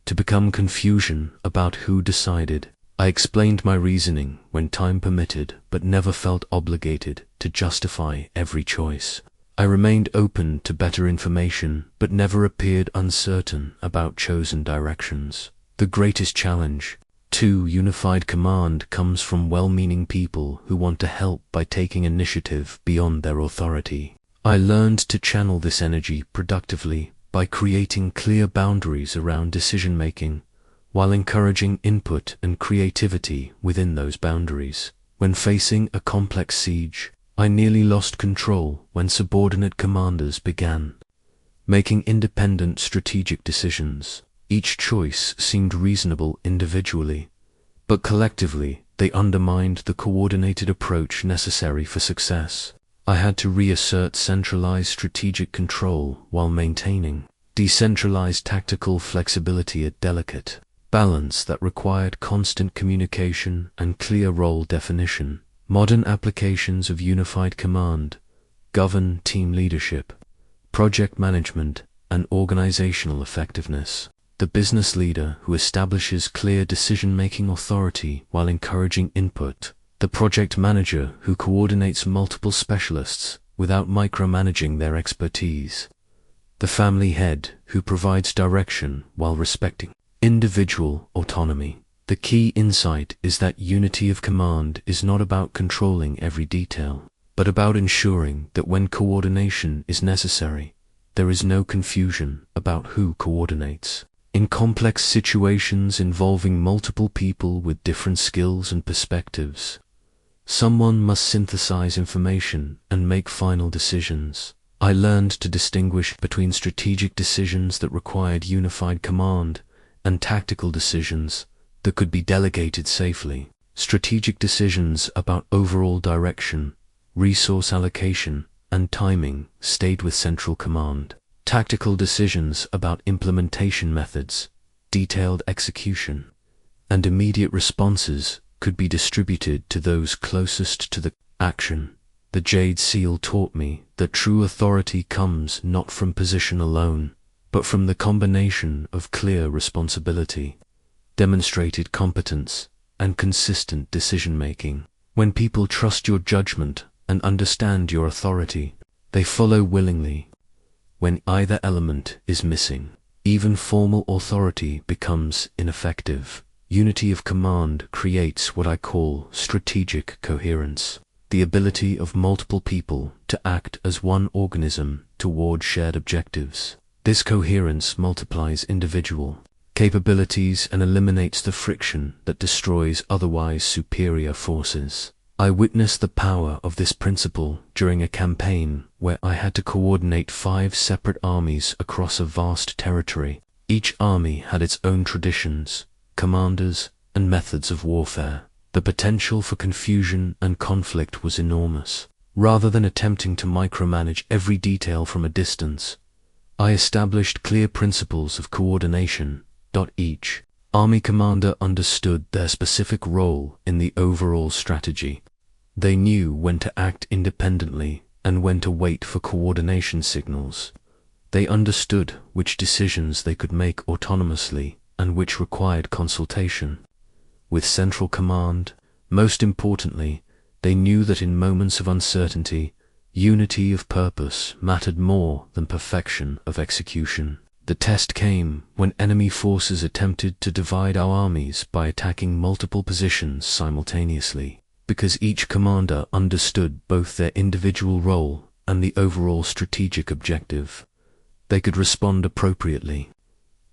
Speaker 1: to become confusion about who decided. I explained my reasoning when time permitted, but never felt obligated to justify every choice. I remained open to better information, but never appeared uncertain about chosen directions. The greatest challenge to unified command comes from well-meaning people who want to help by taking initiative beyond their authority. I learned to channel this energy productively by creating clear boundaries around decision-making, while encouraging input and creativity within those boundaries. When facing a complex siege, I nearly lost control when subordinate commanders began making independent strategic decisions. Each choice seemed reasonable individually, but collectively they undermined the coordinated approach necessary for success. I had to reassert centralized strategic control while maintaining decentralized tactical flexibility, a delicate balance that required constant communication and clear role definition. Modern applications of unified command govern team leadership, project management, and organizational effectiveness. The business leader who establishes clear decision-making authority while encouraging input. The project manager who coordinates multiple specialists without micromanaging their expertise. The family head who provides direction while respecting individual autonomy. The key insight is that unity of command is not about controlling every detail, but about ensuring that when coordination is necessary, there is no confusion about who coordinates. In complex situations involving multiple people with different skills and perspectives, someone must synthesize information and make final decisions. I learned to distinguish between strategic decisions that required unified command and tactical decisions that could be delegated safely. Strategic decisions about overall direction, resource allocation, and timing stayed with central command. Tactical decisions about implementation methods, detailed execution, and immediate responses could be distributed to those closest to the action. The Jade Seal taught me that true authority comes not from position alone, but from the combination of clear responsibility, demonstrated competence, and consistent decision-making. When people trust your judgment and understand your authority, they follow willingly. When either element is missing, even formal authority becomes ineffective. Unity of command creates what I call strategic coherence, the ability of multiple people to act as one organism toward shared objectives. This coherence multiplies individual capabilities and eliminates the friction that destroys otherwise superior forces. I witnessed the power of this principle during a campaign where I had to coordinate 5 separate armies across a vast territory. Each army had its own traditions, commanders, and methods of warfare. The potential for confusion and conflict was enormous. Rather than attempting to micromanage every detail from a distance, I established clear principles of coordination. Each army commander understood their specific role in the overall strategy. They knew when to act independently and when to wait for coordination signals. They understood which decisions they could make autonomously and which required consultation with central command. Most importantly, they knew that in moments of uncertainty, unity of purpose mattered more than perfection of execution. The test came when enemy forces attempted to divide our armies by attacking multiple positions simultaneously. Because each commander understood both their individual role and the overall strategic objective, they could respond appropriately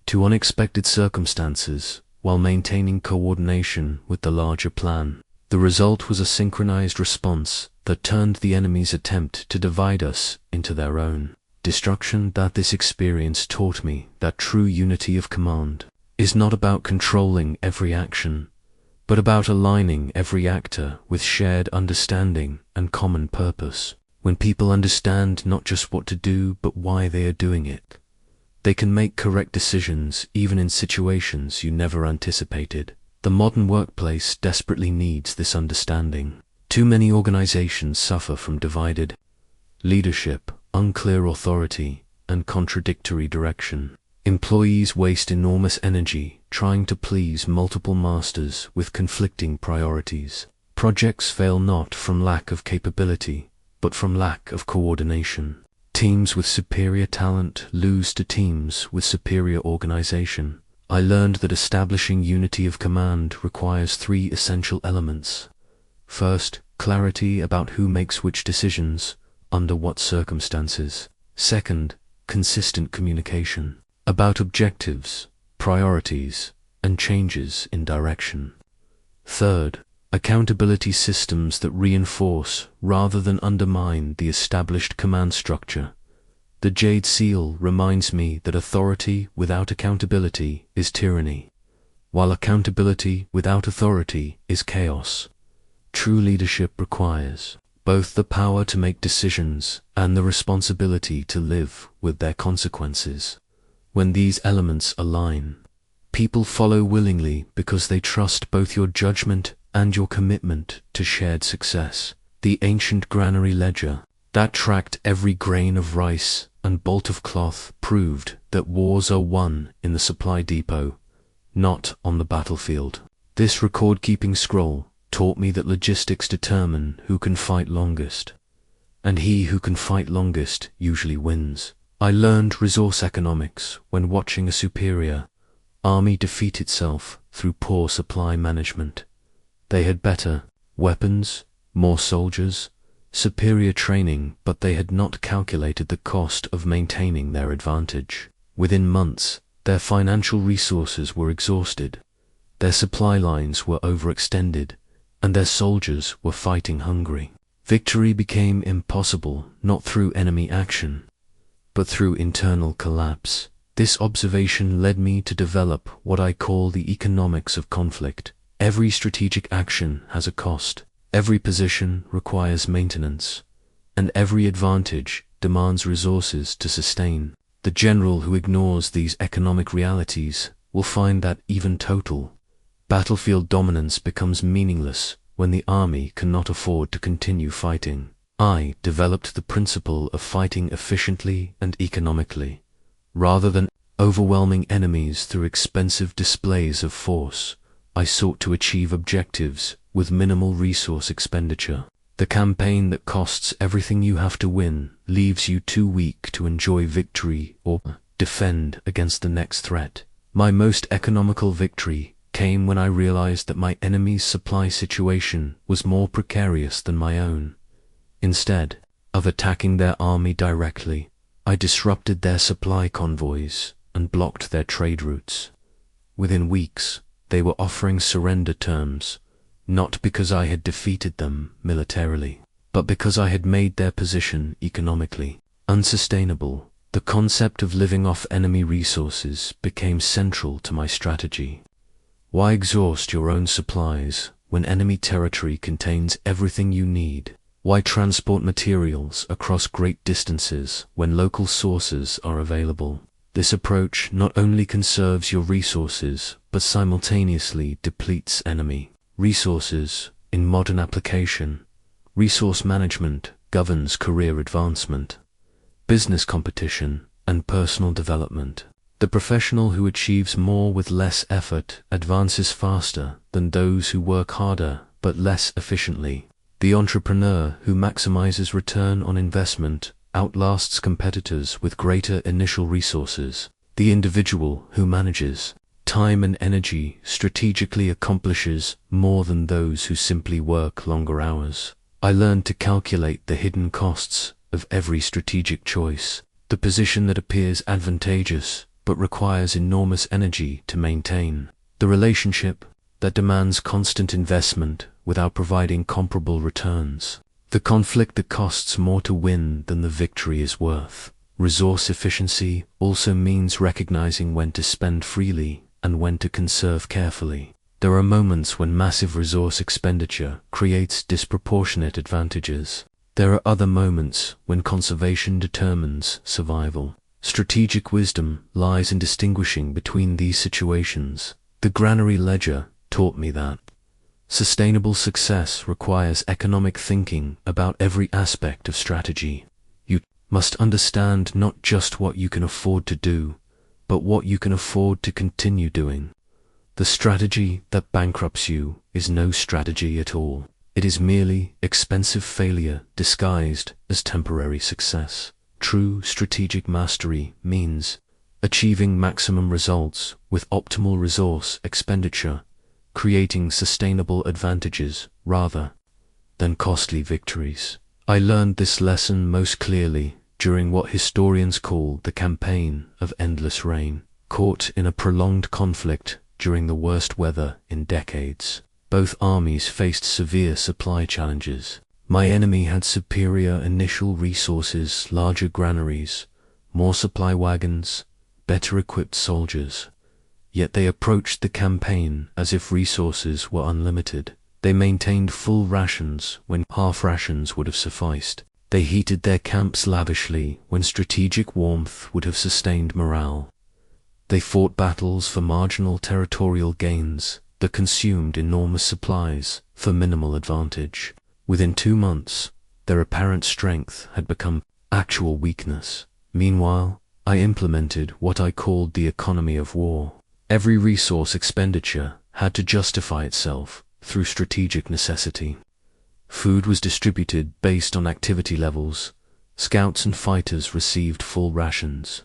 Speaker 1: to unexpected circumstances while maintaining coordination with the larger plan. The result was a synchronized response that turned the enemy's attempt to divide us into their own destruction. This experience taught me that true unity of command is not about controlling every action, but about aligning every actor with shared understanding and common purpose. When people understand not just what to do, but why they are doing it, they can make correct decisions even in situations you never anticipated. The modern workplace desperately needs this understanding. Too many organizations suffer from divided leadership, unclear authority, and contradictory direction. Employees waste enormous energy trying to please multiple masters with conflicting priorities. Projects fail not from lack of capability, but from lack of coordination. Teams with superior talent lose to teams with superior organization. I learned that establishing unity of command requires 3 essential elements. First, clarity about who makes which decisions, under what circumstances. Second, consistent communication about objectives, priorities, and changes in direction. Third, Accountability systems that reinforce rather than undermine the established command structure. The Jade Seal reminds me that authority without accountability is tyranny, while accountability without authority is chaos. True leadership requires both the power to make decisions and the responsibility to live with their consequences. When these elements align, people follow willingly because they trust both your judgment and your commitment to shared success. The ancient granary ledger that tracked every grain of rice and bolt of cloth proved that wars are won in the supply depot, not on the battlefield. This record-keeping scroll taught me that logistics determine who can fight longest, and he who can fight longest usually wins. I learned resource economics when watching a superior army defeat itself through poor supply management. They had better weapons, more soldiers, superior training, but they had not calculated the cost of maintaining their advantage. Within months, their financial resources were exhausted, their supply lines were overextended, and their soldiers were fighting hungry. Victory became impossible not through enemy action, but through internal collapse. This observation led me to develop what I call the economics of conflict. Every strategic action has a cost, every position requires maintenance, and every advantage demands resources to sustain. The general who ignores these economic realities will find that even total battlefield dominance becomes meaningless when the army cannot afford to continue fighting. I developed the principle of fighting efficiently and economically, rather than overwhelming enemies through expensive displays of force. I sought to achieve objectives with minimal resource expenditure. The campaign that costs everything you have to win leaves you too weak to enjoy victory or defend against the next threat. My most economical victory came when I realized that my enemy's supply situation was more precarious than my own. Instead of attacking their army directly, I disrupted their supply convoys and blocked their trade routes. Within weeks, they were offering surrender terms, not because I had defeated them militarily, but because I had made their position economically unsustainable. The concept of living off enemy resources became central to my strategy. Why exhaust your own supplies when enemy territory contains everything you need? Why transport materials across great distances when local sources are available? This approach not only conserves your resources, but simultaneously depletes enemy resources. In modern application, resource management governs career advancement, business competition, and personal development. The professional who achieves more with less effort advances faster than those who work harder but less efficiently. The entrepreneur who maximizes return on investment outlasts competitors with greater initial resources. The individual who manages time and energy strategically accomplishes more than those who simply work longer hours. I learned to calculate the hidden costs of every strategic choice. The position that appears advantageous but requires enormous energy to maintain. The relationship that demands constant investment without providing comparable returns. The conflict that costs more to win than the victory is worth. Resource efficiency also means recognizing when to spend freely and when to conserve carefully. There are moments when massive resource expenditure creates disproportionate advantages. There are other moments when conservation determines survival. Strategic wisdom lies in distinguishing between these situations. The granary ledger taught me that sustainable success requires economic thinking about every aspect of strategy. You must understand not just what you can afford to do, but what you can afford to continue doing. The strategy that bankrupts you is no strategy at all. It is merely expensive failure disguised as temporary success. True strategic mastery means achieving maximum results with optimal resource expenditure, creating sustainable advantages rather than costly victories. I learned this lesson most clearly during what historians call the campaign of endless rain. Caught in a prolonged conflict during the worst weather in decades, Both armies faced severe supply challenges. My enemy had superior initial resources, larger granaries, more supply wagons, better equipped soldiers. Yet they approached the campaign as if resources were unlimited. They maintained full rations when half rations would have sufficed. They heated their camps lavishly when strategic warmth would have sustained morale. They fought battles for marginal territorial gains that consumed enormous supplies for minimal advantage. Within 2 months, their apparent strength had become actual weakness. Meanwhile, I implemented what I called the economy of war. Every resource expenditure had to justify itself through strategic necessity. Food was distributed based on activity levels. Scouts and fighters received full rations,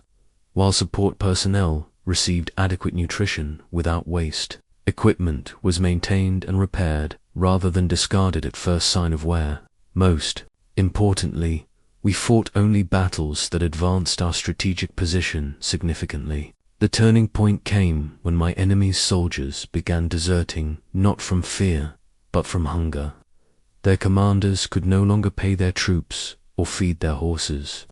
Speaker 1: while support personnel received adequate nutrition without waste. Equipment was maintained and repaired rather than discarded at first sign of wear. Most importantly, we fought only battles that advanced our strategic position significantly. The turning point came when my enemy's soldiers began deserting, not from fear, but from hunger. Their commanders could no longer pay their troops or feed their horses.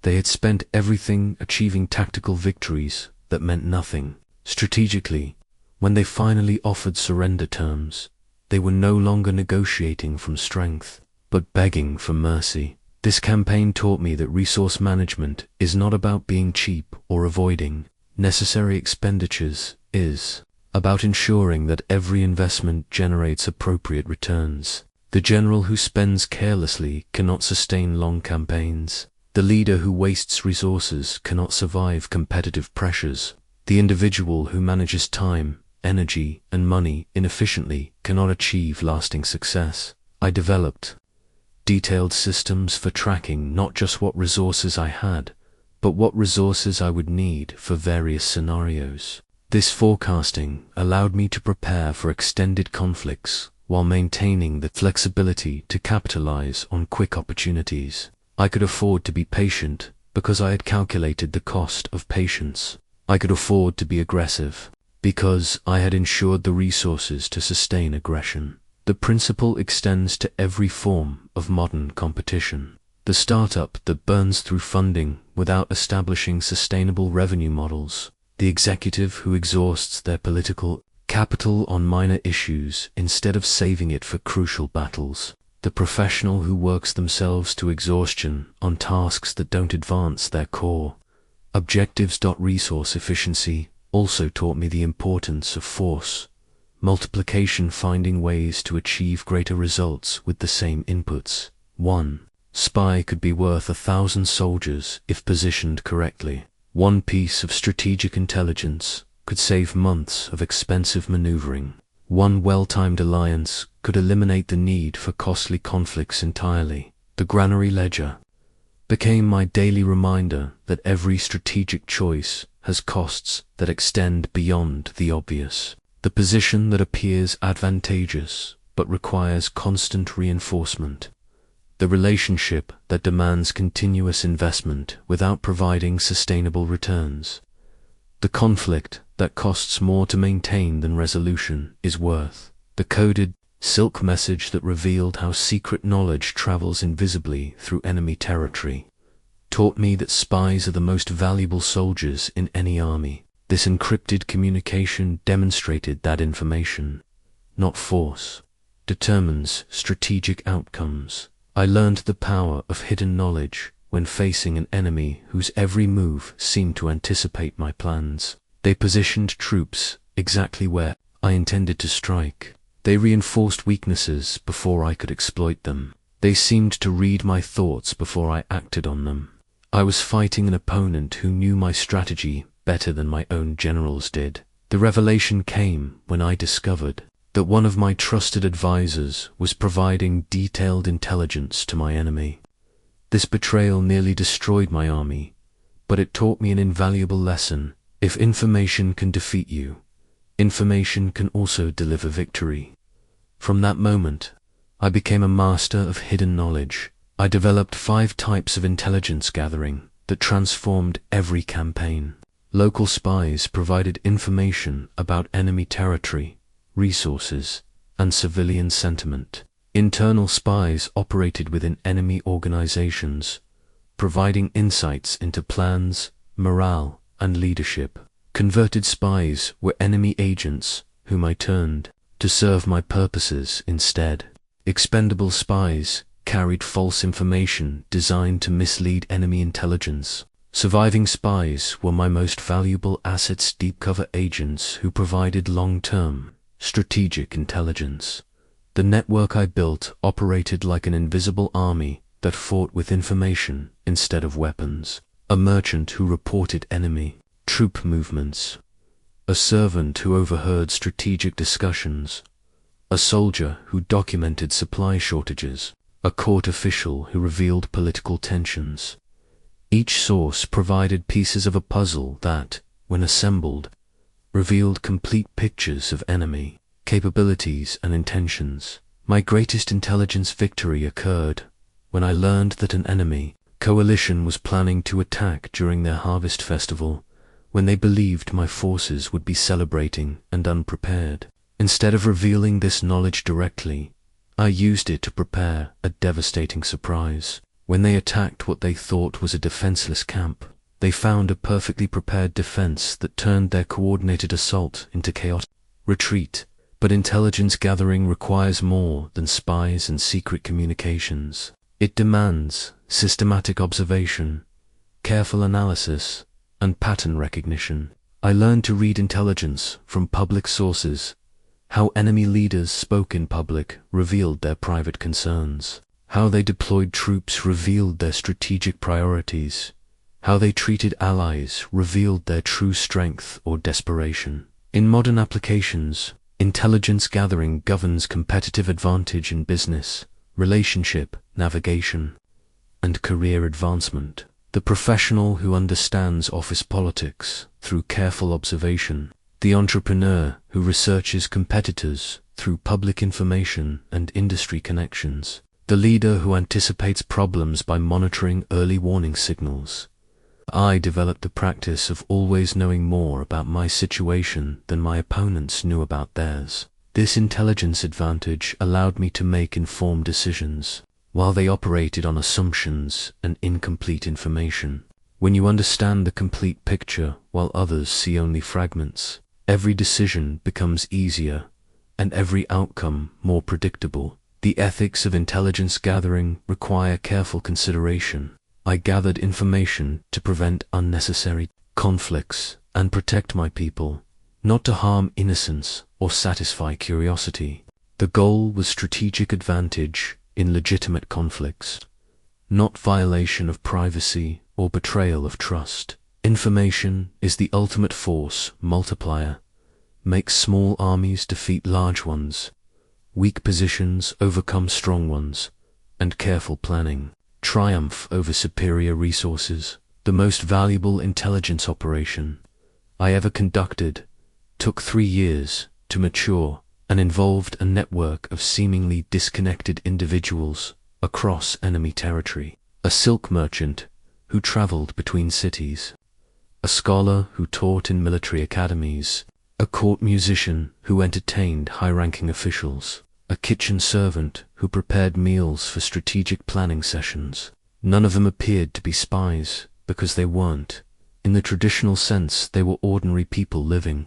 Speaker 1: They had spent everything achieving tactical victories that meant nothing. Strategically, when they finally offered surrender terms, they were no longer negotiating from strength, but begging for mercy. This campaign taught me that resource management is not about being cheap or avoiding necessary expenditures. Is about ensuring that every investment generates appropriate returns. The general who spends carelessly cannot sustain long campaigns. The leader who wastes resources cannot survive competitive pressures. The individual who manages time, energy, and money inefficiently cannot achieve lasting success. I developed detailed systems for tracking not just what resources I had, but what resources I would need for various scenarios. This forecasting allowed me to prepare for extended conflicts while maintaining the flexibility to capitalize on quick opportunities. I could afford to be patient because I had calculated the cost of patience. I could afford to be aggressive because I had ensured the resources to sustain aggression. The principle extends to every form of modern competition. The startup that burns through funding without establishing sustainable revenue models. The executive who exhausts their political capital on minor issues instead of saving it for crucial battles. The professional who works themselves to exhaustion on tasks that don't advance their core objectives. Resource efficiency also taught me the importance of force multiplication, finding ways to achieve greater results with the same inputs. 1 spy could be worth 1,000 soldiers if positioned correctly. One piece of strategic intelligence could save months of expensive maneuvering. One well-timed alliance could eliminate the need for costly conflicts entirely. The granary ledger became my daily reminder that every strategic choice has costs that extend beyond the obvious. The position that appears advantageous but requires constant reinforcement. The relationship that demands continuous investment without providing sustainable returns. The conflict that costs more to maintain than resolution is worth. The coded silk message that revealed how secret knowledge travels invisibly through enemy territory taught me that spies are the most valuable soldiers in any army. This encrypted communication demonstrated that information, not force, determines strategic outcomes. I learned the power of hidden knowledge when facing an enemy whose every move seemed to anticipate my plans. They positioned troops exactly where I intended to strike. They reinforced weaknesses before I could exploit them. They seemed to read my thoughts before I acted on them. I was fighting an opponent who knew my strategy better than my own generals did. The revelation came when I discovered that one of my trusted advisors was providing detailed intelligence to my enemy. This betrayal nearly destroyed my army, but it taught me an invaluable lesson. If information can defeat you, information can also deliver victory. From that moment, I became a master of hidden knowledge. I developed 5 types of intelligence gathering that transformed every campaign. Local spies provided information about enemy territory, resources, and civilian sentiment. Internal spies operated within enemy organizations, providing insights into plans, morale, and leadership. Converted spies were enemy agents whom I turned to serve my purposes instead. Expendable spies carried false information designed to mislead enemy intelligence. Surviving spies were my most valuable assets, deep cover agents who provided long-term, strategic intelligence. The network I built operated like an invisible army that fought with information instead of weapons. A merchant who reported enemy troop movements, a servant who overheard strategic discussions, a soldier who documented supply shortages, a court official who revealed political tensions. Each source provided pieces of a puzzle that, when assembled, revealed complete pictures of enemy capabilities and intentions. My greatest intelligence victory occurred when I learned that an enemy coalition was planning to attack during their harvest festival, when they believed my forces would be celebrating and unprepared. Instead of revealing this knowledge directly, I used it to prepare a devastating surprise. When they attacked what they thought was a defenseless camp, they found a perfectly prepared defense that turned their coordinated assault into chaotic retreat. But intelligence gathering requires more than spies and secret communications. It demands systematic observation, careful analysis, and pattern recognition. I learned to read intelligence from public sources. How enemy leaders spoke in public revealed their private concerns. How they deployed troops revealed their strategic priorities. How they treated allies revealed their true strength or desperation. In modern applications, intelligence gathering governs competitive advantage in business, relationship, navigation, and career advancement. The professional who understands office politics through careful observation, the entrepreneur who researches competitors through public information and industry connections, the leader who anticipates problems by monitoring early warning signals. I developed the practice of always knowing more about my situation than my opponents knew about theirs. This intelligence advantage allowed me to make informed decisions, while they operated on assumptions and incomplete information. When you understand the complete picture while others see only fragments, every decision becomes easier and every outcome more predictable. The ethics of intelligence gathering require careful consideration. I gathered information to prevent unnecessary conflicts and protect my people, not to harm innocence or satisfy curiosity. The goal was strategic advantage in legitimate conflicts, not violation of privacy or betrayal of trust. Information is the ultimate force multiplier. Makes small armies defeat large ones, weak positions overcome strong ones, and careful planning triumph over superior resources. The most valuable intelligence operation I ever conducted took 3 years to mature and involved a network of seemingly disconnected individuals across enemy territory. A silk merchant who traveled between cities, a scholar who taught in military academies, a court musician who entertained high-ranking officials, a kitchen servant who prepared meals for strategic planning sessions. None of them appeared to be spies because they weren't. In the traditional sense, they were ordinary people living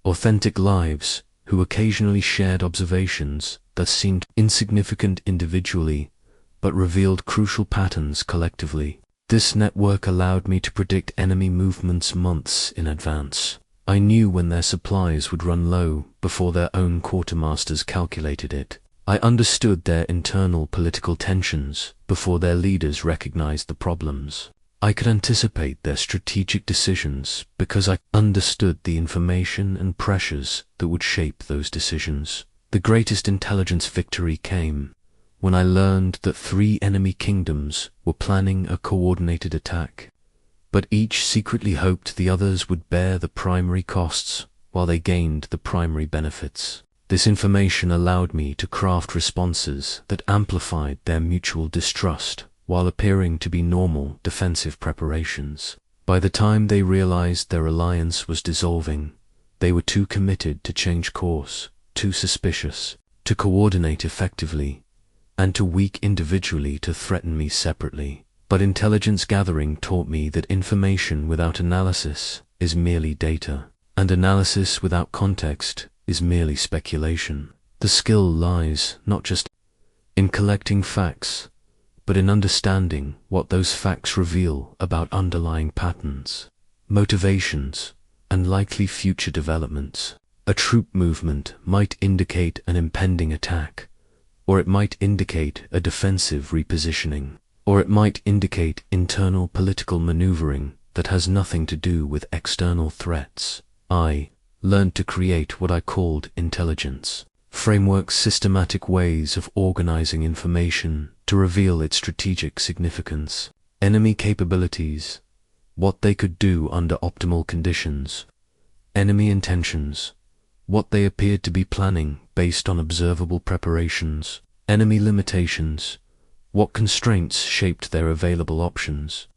Speaker 1: authentic lives who occasionally shared observations that seemed insignificant individually but revealed crucial patterns collectively. This network allowed me to predict enemy movements months in advance. I knew when their supplies would run low before their own quartermasters calculated it. I understood their internal political tensions before their leaders recognized the problems. I could anticipate their strategic decisions because I understood the information and pressures that would shape those decisions. The greatest intelligence victory came when I learned that 3 enemy kingdoms were planning a coordinated attack, but each secretly hoped the others would bear the primary costs while they gained the primary benefits. This information allowed me to craft responses that amplified their mutual distrust while appearing to be normal defensive preparations. By the time they realized their alliance was dissolving, they were too committed to change course, too suspicious, to coordinate effectively, and too weak individually to threaten me separately. But intelligence gathering taught me that information without analysis is merely data, and analysis without context is merely speculation. The skill lies not just in collecting facts, but in understanding what those facts reveal about underlying patterns, motivations, and likely future developments. A troop movement might indicate an impending attack, or it might indicate a defensive repositioning, or it might indicate internal political maneuvering that has nothing to do with external threats. I learned to create what I called intelligence frameworks, systematic ways of organizing information to reveal its strategic significance, enemy capabilities, what they could do under optimal conditions, enemy intentions, what they appeared to be planning based on observable preparations, enemy limitations, what constraints shaped their available options,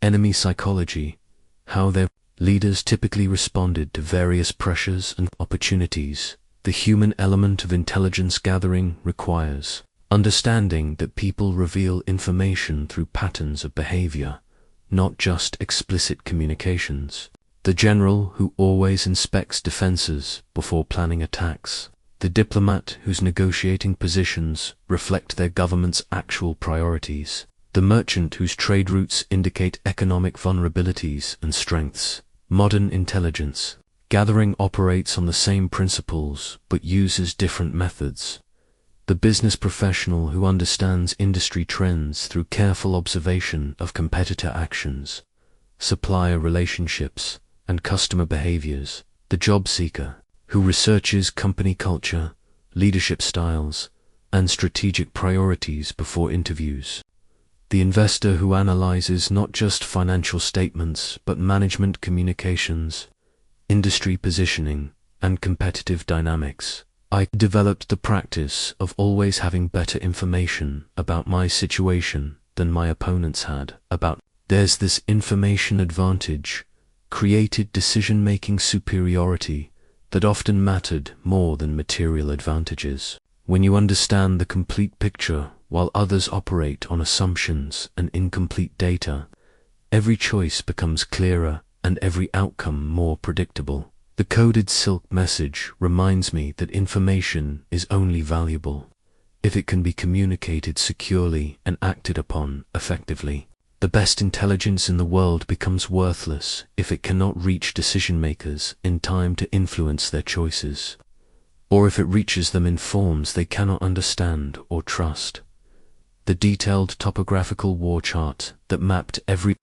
Speaker 1: enemy psychology, how their leaders typically responded to various pressures and opportunities. The human element of intelligence gathering requires understanding that people reveal information through patterns of behavior, not just explicit communications. The general who always inspects defenses before planning attacks. The diplomat whose negotiating positions reflect their government's actual priorities. The merchant whose trade routes indicate economic vulnerabilities and strengths. Modern intelligence gathering operates on the same principles but uses different methods. The business professional who understands industry trends through careful observation of competitor actions, supplier relationships, and customer behaviors. The job seeker who researches company culture, leadership styles, and strategic priorities before interviews. The investor who analyzes not just financial statements but management communications, industry positioning, and competitive dynamics. I developed the practice of always having better information about my situation than my opponents had about. There's this information advantage, created decision-making superiority that often mattered more than material advantages. When you understand the complete picture while others operate on assumptions and incomplete data, every choice becomes clearer and every outcome more predictable. The coded silk message reminds me that information is only valuable if it can be communicated securely and acted upon effectively. The best intelligence in the world becomes worthless if it cannot reach decision makers in time to influence their choices, or if it reaches them in forms they cannot understand or trust. The detailed topographical war chart that mapped every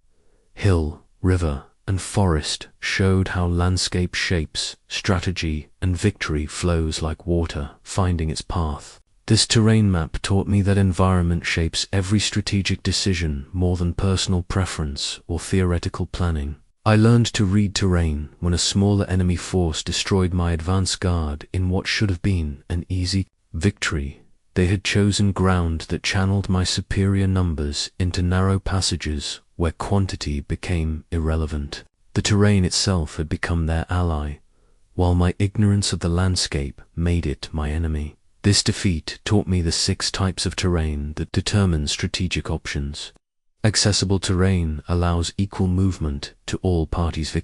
Speaker 1: hill, river, and forest showed how landscape shapes, strategy, and victory flows like water, finding its path. This terrain map taught me that environment shapes every strategic decision more than personal preference or theoretical planning. I learned to read terrain when a smaller enemy force destroyed my advance guard in what should have been an easy victory. They had chosen ground that channeled my superior numbers into narrow passages where quantity became irrelevant. The terrain itself had become their ally, while my ignorance of the landscape made it my enemy. This defeat taught me the 6 types of terrain that determine strategic options. Accessible terrain allows equal movement to all parties.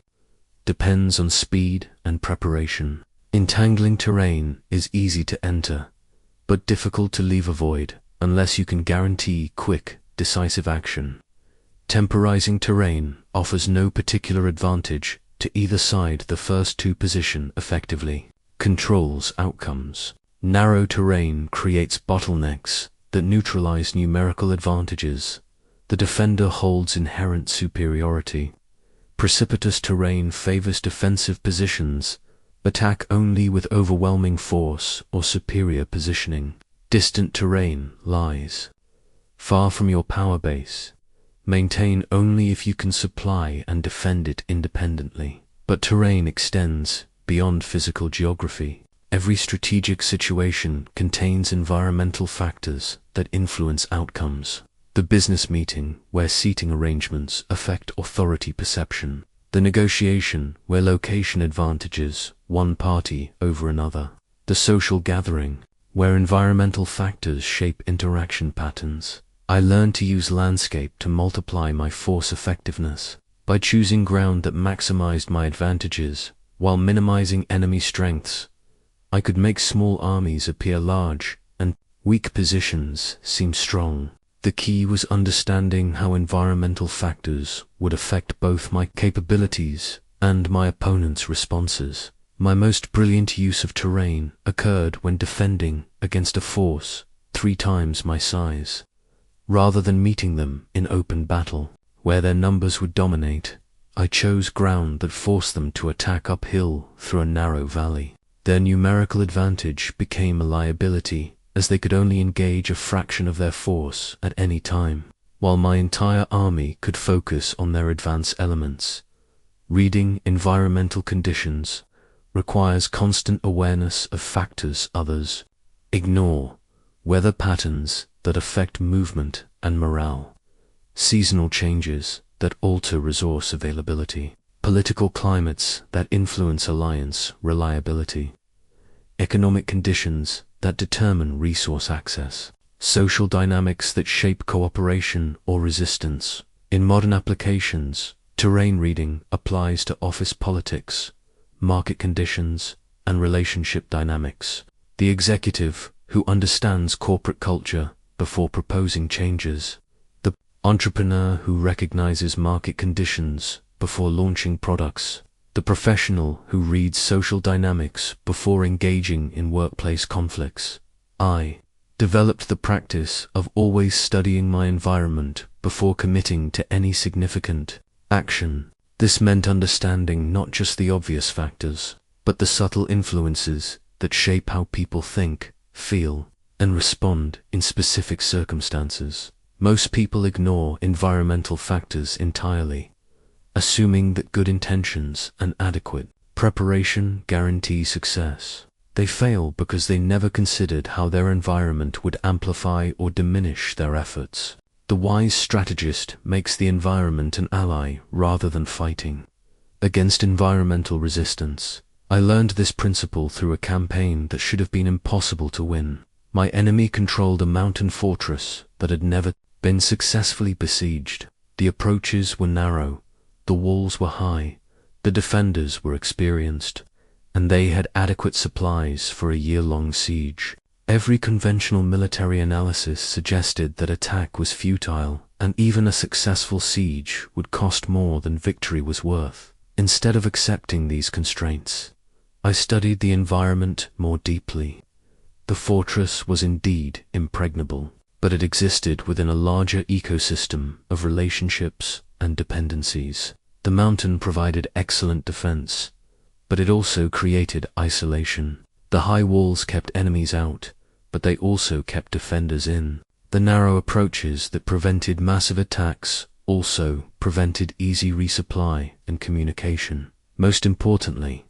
Speaker 1: Depends on speed and preparation. Entangling terrain is easy to enter, but difficult to leave a void unless you can guarantee quick, decisive action. Temporizing terrain offers no particular advantage to either side. The first 2 position effectively controls outcomes. Narrow terrain creates bottlenecks that neutralize numerical advantages. The defender holds inherent superiority. Precipitous terrain favors defensive positions. Attack only with overwhelming force or superior positioning. Distant terrain lies far from your power base. Maintain only if you can supply and defend it independently. But terrain extends beyond physical geography. Every strategic situation contains environmental factors that influence outcomes. The business meeting, where seating arrangements affect authority perception. The negotiation, where location advantages one party over another. The social gathering, where environmental factors shape interaction patterns. I learned to use landscape to multiply my force effectiveness. By choosing ground that maximized my advantages, while minimizing enemy strengths, I could make small armies appear large, and weak positions seem strong. The key was understanding how environmental factors would affect both my capabilities and my opponent's responses. My most brilliant use of terrain occurred when defending against a force 3 times my size. Rather than meeting them in open battle, where their numbers would dominate, I chose ground that forced them to attack uphill through a narrow valley. Their numerical advantage became a liability, as they could only engage a fraction of their force at any time, while my entire army could focus on their advance elements. Reading environmental conditions requires constant awareness of factors others ignore, weather patterns that affect movement and morale, seasonal changes that alter resource availability, political climates that influence alliance reliability, economic conditions that determine resource access, social dynamics that shape cooperation or resistance. In modern applications, terrain reading applies to office politics, market conditions, and relationship dynamics. The executive who understands corporate culture before proposing changes, the entrepreneur who recognizes market conditions before launching products, the professional who reads social dynamics before engaging in workplace conflicts. I developed the practice of always studying my environment before committing to any significant action. This meant understanding not just the obvious factors, but the subtle influences that shape how people think, feel, and respond in specific circumstances. Most people ignore environmental factors entirely, assuming that good intentions and adequate preparation guarantee success. They fail because they never considered how their environment would amplify or diminish their efforts. The wise strategist makes the environment an ally rather than fighting against environmental resistance. I learned this principle through a campaign that should have been impossible to win. My enemy controlled a mountain fortress that had never been successfully besieged. The approaches were narrow, the walls were high, the defenders were experienced, and they had adequate supplies for a year-long siege. Every conventional military analysis suggested that attack was futile, and even a successful siege would cost more than victory was worth. Instead of accepting these constraints, I studied the environment more deeply. The fortress was indeed impregnable, but it existed within a larger ecosystem of relationships and dependencies. The mountain provided excellent defense, but it also created isolation. The high walls kept enemies out, but they also kept defenders in. The narrow approaches that prevented massive attacks also prevented easy resupply and communication. Most importantly,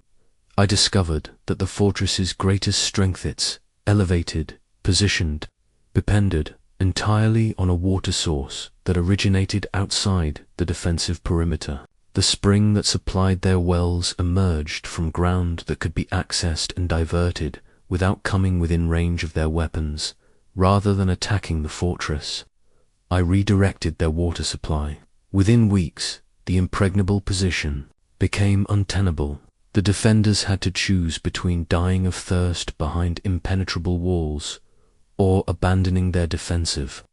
Speaker 1: I discovered that the fortress's greatest strength, its elevated, positioned, depended entirely on a water source that originated outside the defensive perimeter. The spring that supplied their wells emerged from ground that could be accessed and diverted without coming within range of their weapons. Rather than attacking the fortress, I redirected their water supply. Within weeks, the impregnable position became untenable. The defenders had to choose between dying of thirst behind impenetrable walls or abandoning their defensive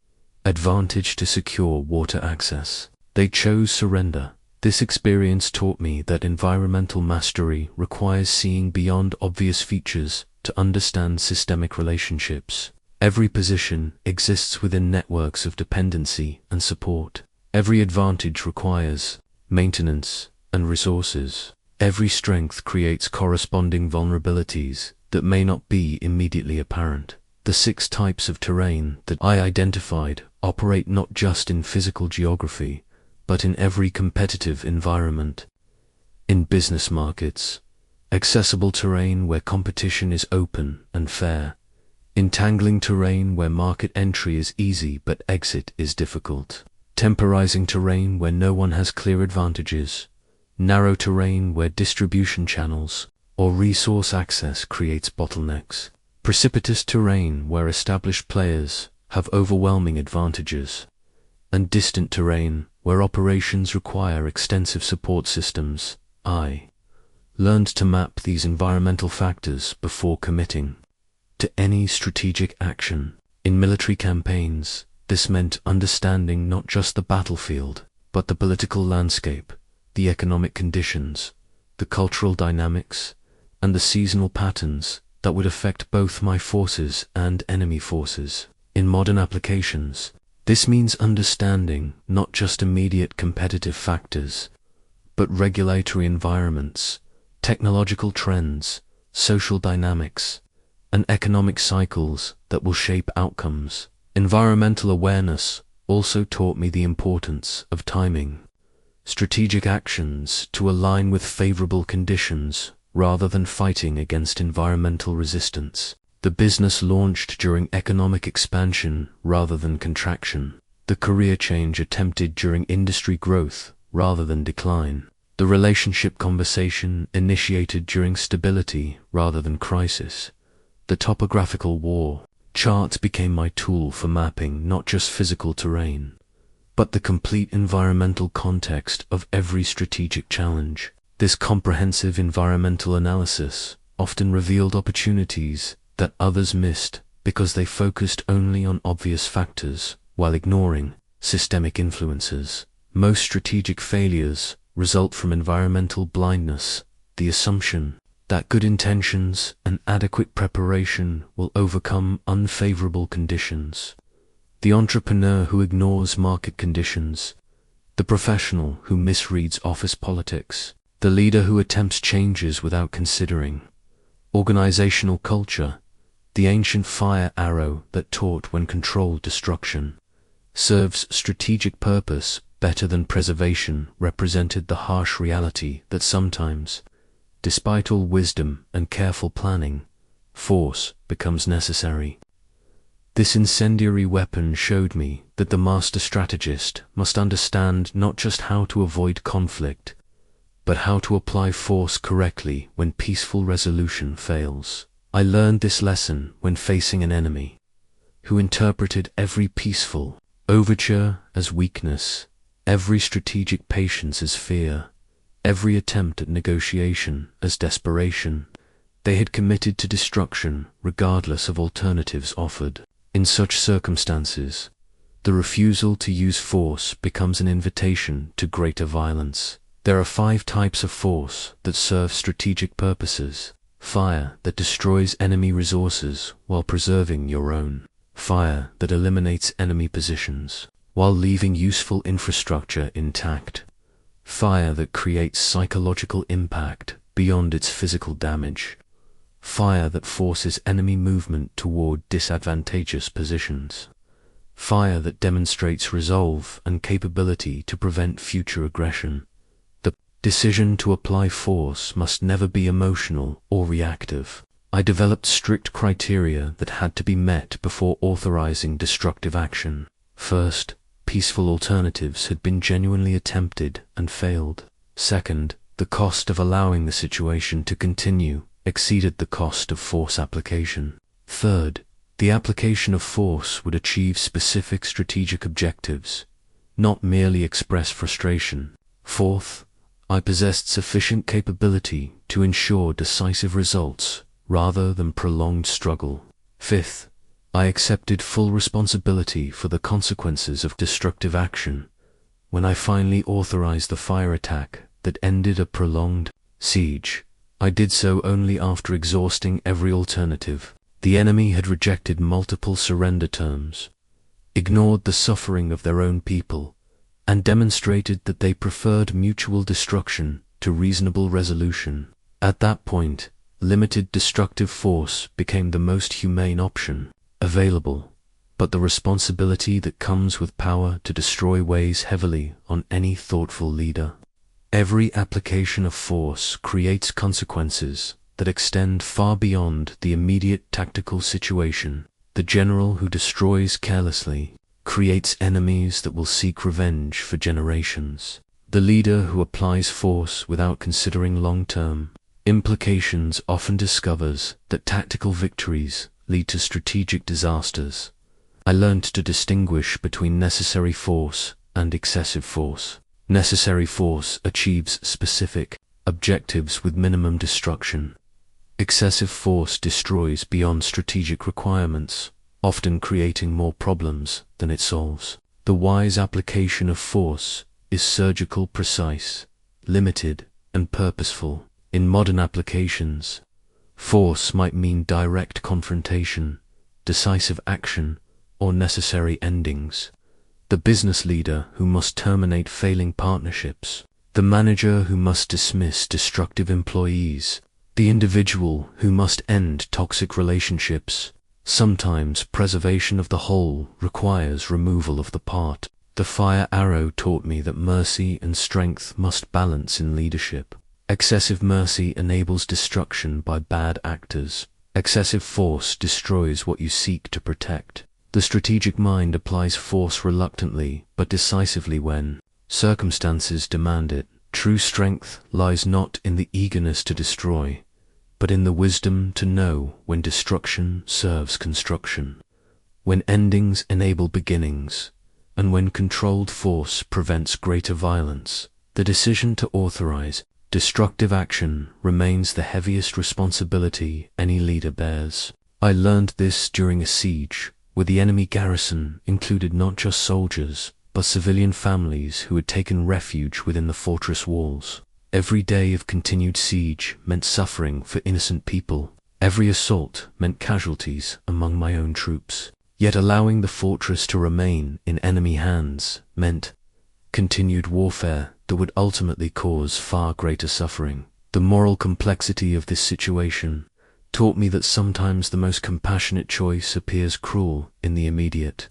Speaker 1: advantage to secure water access. They chose surrender. This experience taught me that environmental mastery requires seeing beyond obvious features to understand systemic relationships. Every position exists within networks of dependency and support. Every advantage requires maintenance and resources. Every strength creates corresponding vulnerabilities that may not be immediately apparent. The 6 types of terrain that I identified operate not just in physical geography, but in every competitive environment. In business markets, accessible terrain where competition is open and fair. Entangling terrain where market entry is easy but exit is difficult. Temporizing terrain where no one has clear advantages. Narrow terrain where distribution channels or resource access creates bottlenecks. precipitous terrain where established players have overwhelming advantages, and distant terrain where operations require extensive support systems. I learned to map these environmental factors before committing to any strategic action. In military campaigns, this meant understanding not just the battlefield, but the political landscape, the economic conditions, the cultural dynamics, and the seasonal patterns that would affect both my forces and enemy forces. In modern applications, this means understanding not just immediate competitive factors, but regulatory environments, technological trends, social dynamics, and economic cycles that will shape outcomes. Environmental awareness also taught me the importance of timing strategic actions to align with favorable conditions rather than fighting against environmental resistance. The business launched during economic expansion rather than contraction. The career change attempted during industry growth rather than decline. The relationship conversation initiated during stability rather than crisis. The topographical war chart became my tool for mapping not just physical terrain, but the complete environmental context of every strategic challenge. This comprehensive environmental analysis often revealed opportunities that others missed because they focused only on obvious factors while ignoring systemic influences. Most strategic failures result from environmental blindness, the assumption that good intentions and adequate preparation will overcome unfavorable conditions. The entrepreneur who ignores market conditions, the professional who misreads office politics, the leader who attempts changes without considering organizational culture, the ancient fire arrow that taught when controlled destruction serves strategic purpose better than preservation, represented the harsh reality that sometimes, despite all wisdom and careful planning, force becomes necessary. This incendiary weapon showed me that the master strategist must understand not just how to avoid conflict, but how to apply force correctly when peaceful resolution fails. I learned this lesson when facing an enemy who interpreted every peaceful overture as weakness, every strategic patience as fear, every attempt at negotiation as desperation. They had committed to destruction regardless of alternatives offered. In such circumstances, the refusal to use force becomes an invitation to greater violence. There are 5 types of force that serve strategic purposes. Fire that destroys enemy resources while preserving your own. Fire that eliminates enemy positions while leaving useful infrastructure intact. Fire that creates psychological impact beyond its physical damage. Fire that forces enemy movement toward disadvantageous positions. Fire that demonstrates resolve and capability to prevent future aggression. The decision to apply force must never be emotional or reactive. I developed strict criteria that had to be met before authorizing destructive action. First, peaceful alternatives had been genuinely attempted and failed. Second, the cost of allowing the situation to continue exceeded the cost of force application. Third, the application of force would achieve specific strategic objectives, not merely express frustration. Fourth, I possessed sufficient capability to ensure decisive results rather than prolonged struggle. Fifth, I accepted full responsibility for the consequences of destructive action when I finally authorized the fire attack that ended a prolonged siege. I did so only after exhausting every alternative. The enemy had rejected multiple surrender terms, ignored the suffering of their own people, and demonstrated that they preferred mutual destruction to reasonable resolution. At that point, limited destructive force became the most humane option available, but the responsibility that comes with power to destroy weighs heavily on any thoughtful leader. Every application of force creates consequences that extend far beyond the immediate tactical situation. The general who destroys carelessly creates enemies that will seek revenge for generations. The leader who applies force without considering long-term implications often discovers that tactical victories lead to strategic disasters. I learned to distinguish between necessary force and excessive force. Necessary force achieves specific objectives with minimum destruction. Excessive force destroys beyond strategic requirements, often creating more problems than it solves. The wise application of force is surgical, precise, limited, and purposeful. In modern applications, force might mean direct confrontation, decisive action, or necessary endings. The business leader who must terminate failing partnerships, the manager who must dismiss destructive employees, the individual who must end toxic relationships. Sometimes preservation of the whole requires removal of the part. The fire arrow taught me that mercy and strength must balance in leadership. Excessive mercy enables destruction by bad actors. Excessive force destroys what you seek to protect. The strategic mind applies force reluctantly but decisively when circumstances demand it. True strength lies not in the eagerness to destroy, but in the wisdom to know when destruction serves construction, when endings enable beginnings, and when controlled force prevents greater violence. The decision to authorize destructive action remains the heaviest responsibility any leader bears. I learned this during a siege, where the enemy garrison included not just soldiers, but civilian families who had taken refuge within the fortress walls. Every day of continued siege meant suffering for innocent people. Every assault meant casualties among my own troops. Yet allowing the fortress to remain in enemy hands meant continued warfare that would ultimately cause far greater suffering. The moral complexity of this situation taught me that sometimes the most compassionate choice appears cruel in the immediate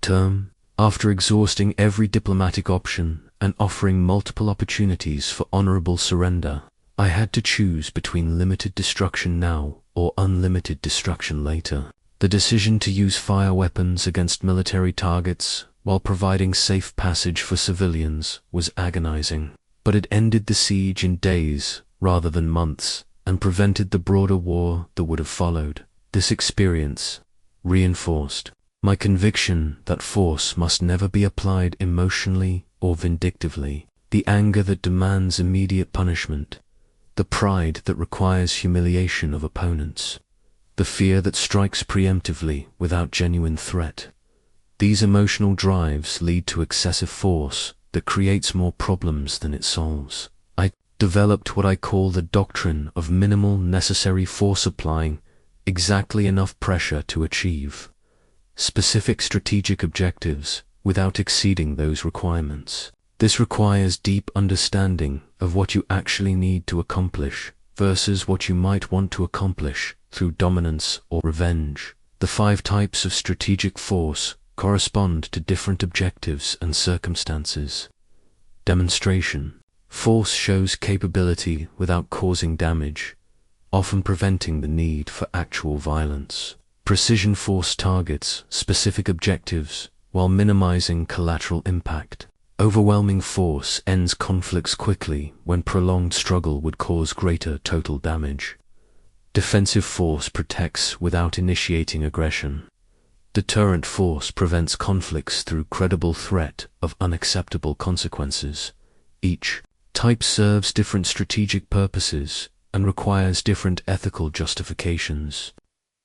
Speaker 1: term. After exhausting every diplomatic option and offering multiple opportunities for honorable surrender, I had to choose between limited destruction now or unlimited destruction later. The decision to use fire weapons against military targets while providing safe passage for civilians was agonizing, but it ended the siege in days rather than months and prevented the broader war that would have followed. This experience reinforced my conviction that force must never be applied emotionally or vindictively. The anger that demands immediate punishment, the pride that requires humiliation of opponents, the fear that strikes preemptively without genuine threat. These emotional drives lead to excessive force that creates more problems than it solves. I developed what I call the doctrine of minimal necessary force, applying exactly enough pressure to achieve specific strategic objectives without exceeding those requirements. This requires deep understanding of what you actually need to accomplish versus what you might want to accomplish through dominance or revenge. The 5 types of strategic force correspond to different objectives and circumstances. Demonstration. Force shows capability without causing damage, often preventing the need for actual violence. Precision force targets specific objectives while minimizing collateral impact. Overwhelming force ends conflicts quickly when prolonged struggle would cause greater total damage. Defensive force protects without initiating aggression. Deterrent force prevents conflicts through credible threat of unacceptable consequences. Each type serves different strategic purposes and requires different ethical justifications.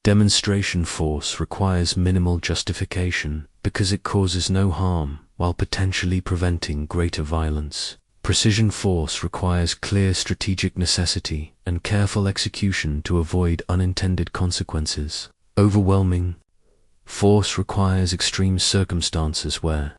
Speaker 1: Demonstration force requires minimal justification because it causes no harm while potentially preventing greater violence. Precision force requires clear strategic necessity and careful execution to avoid unintended consequences. Overwhelming force requires extreme circumstances where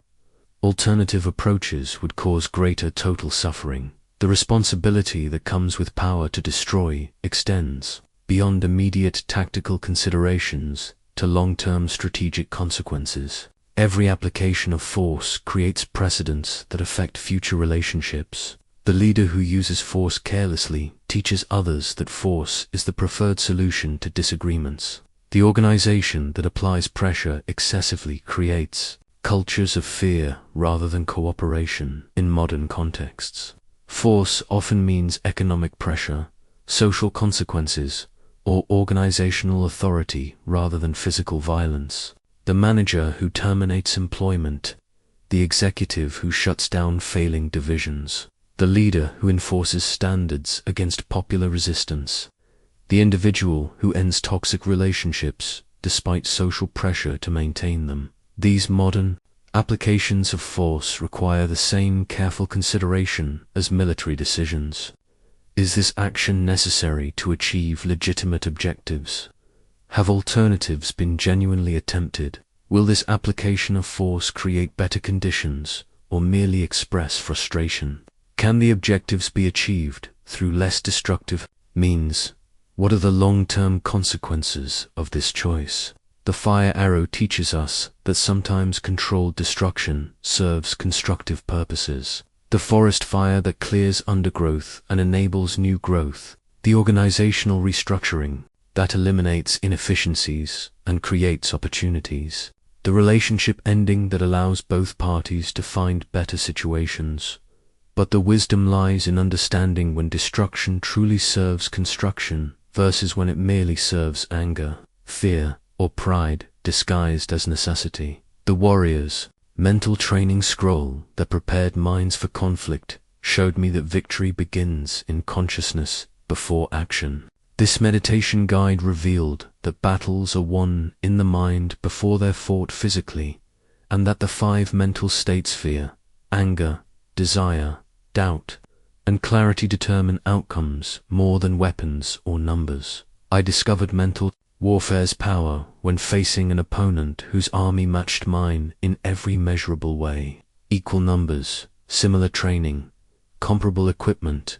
Speaker 1: alternative approaches would cause greater total suffering. The responsibility that comes with power to destroy extends beyond immediate tactical considerations to long-term strategic consequences. Every application of force creates precedents that affect future relationships. The leader who uses force carelessly teaches others that force is the preferred solution to disagreements. The organization that applies pressure excessively creates cultures of fear rather than cooperation in modern contexts. Force often means economic pressure, social consequences, or organizational authority rather than physical violence. The manager who terminates employment, the executive who shuts down failing divisions, the leader who enforces standards against popular resistance, the individual who ends toxic relationships despite social pressure to maintain them. These modern applications of force require the same careful consideration as military decisions. Is this action necessary to achieve legitimate objectives? Have alternatives been genuinely attempted? Will this application of force create better conditions or merely express frustration? Can the objectives be achieved through less destructive means? What are the long-term consequences of this choice? The fire arrow teaches us that sometimes controlled destruction serves constructive purposes. The forest fire that clears undergrowth and enables new growth. The organizational restructuring that eliminates inefficiencies and creates opportunities. The relationship ending that allows both parties to find better situations. But the wisdom lies in understanding when destruction truly serves construction versus when it merely serves anger, fear, or pride disguised as necessity. The warrior's mental training scroll that prepared minds for conflict showed me that victory begins in consciousness before action. This meditation guide revealed that battles are won in the mind before they're fought physically, and that the 5 mental states, fear, anger, desire, doubt, and clarity, determine outcomes more than weapons or numbers. I discovered mental warfare's power when facing an opponent whose army matched mine in every measurable way. Equal numbers, similar training, comparable equipment,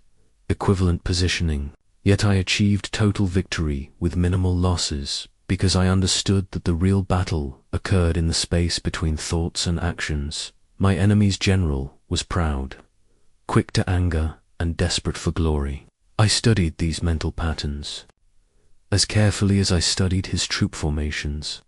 Speaker 1: equivalent positioning. Yet I achieved total victory with minimal losses because I understood that the real battle occurred in the space between thoughts and actions. My enemy's general was proud, quick to anger, and desperate for glory. I studied these mental patterns as carefully as I studied his troop formations.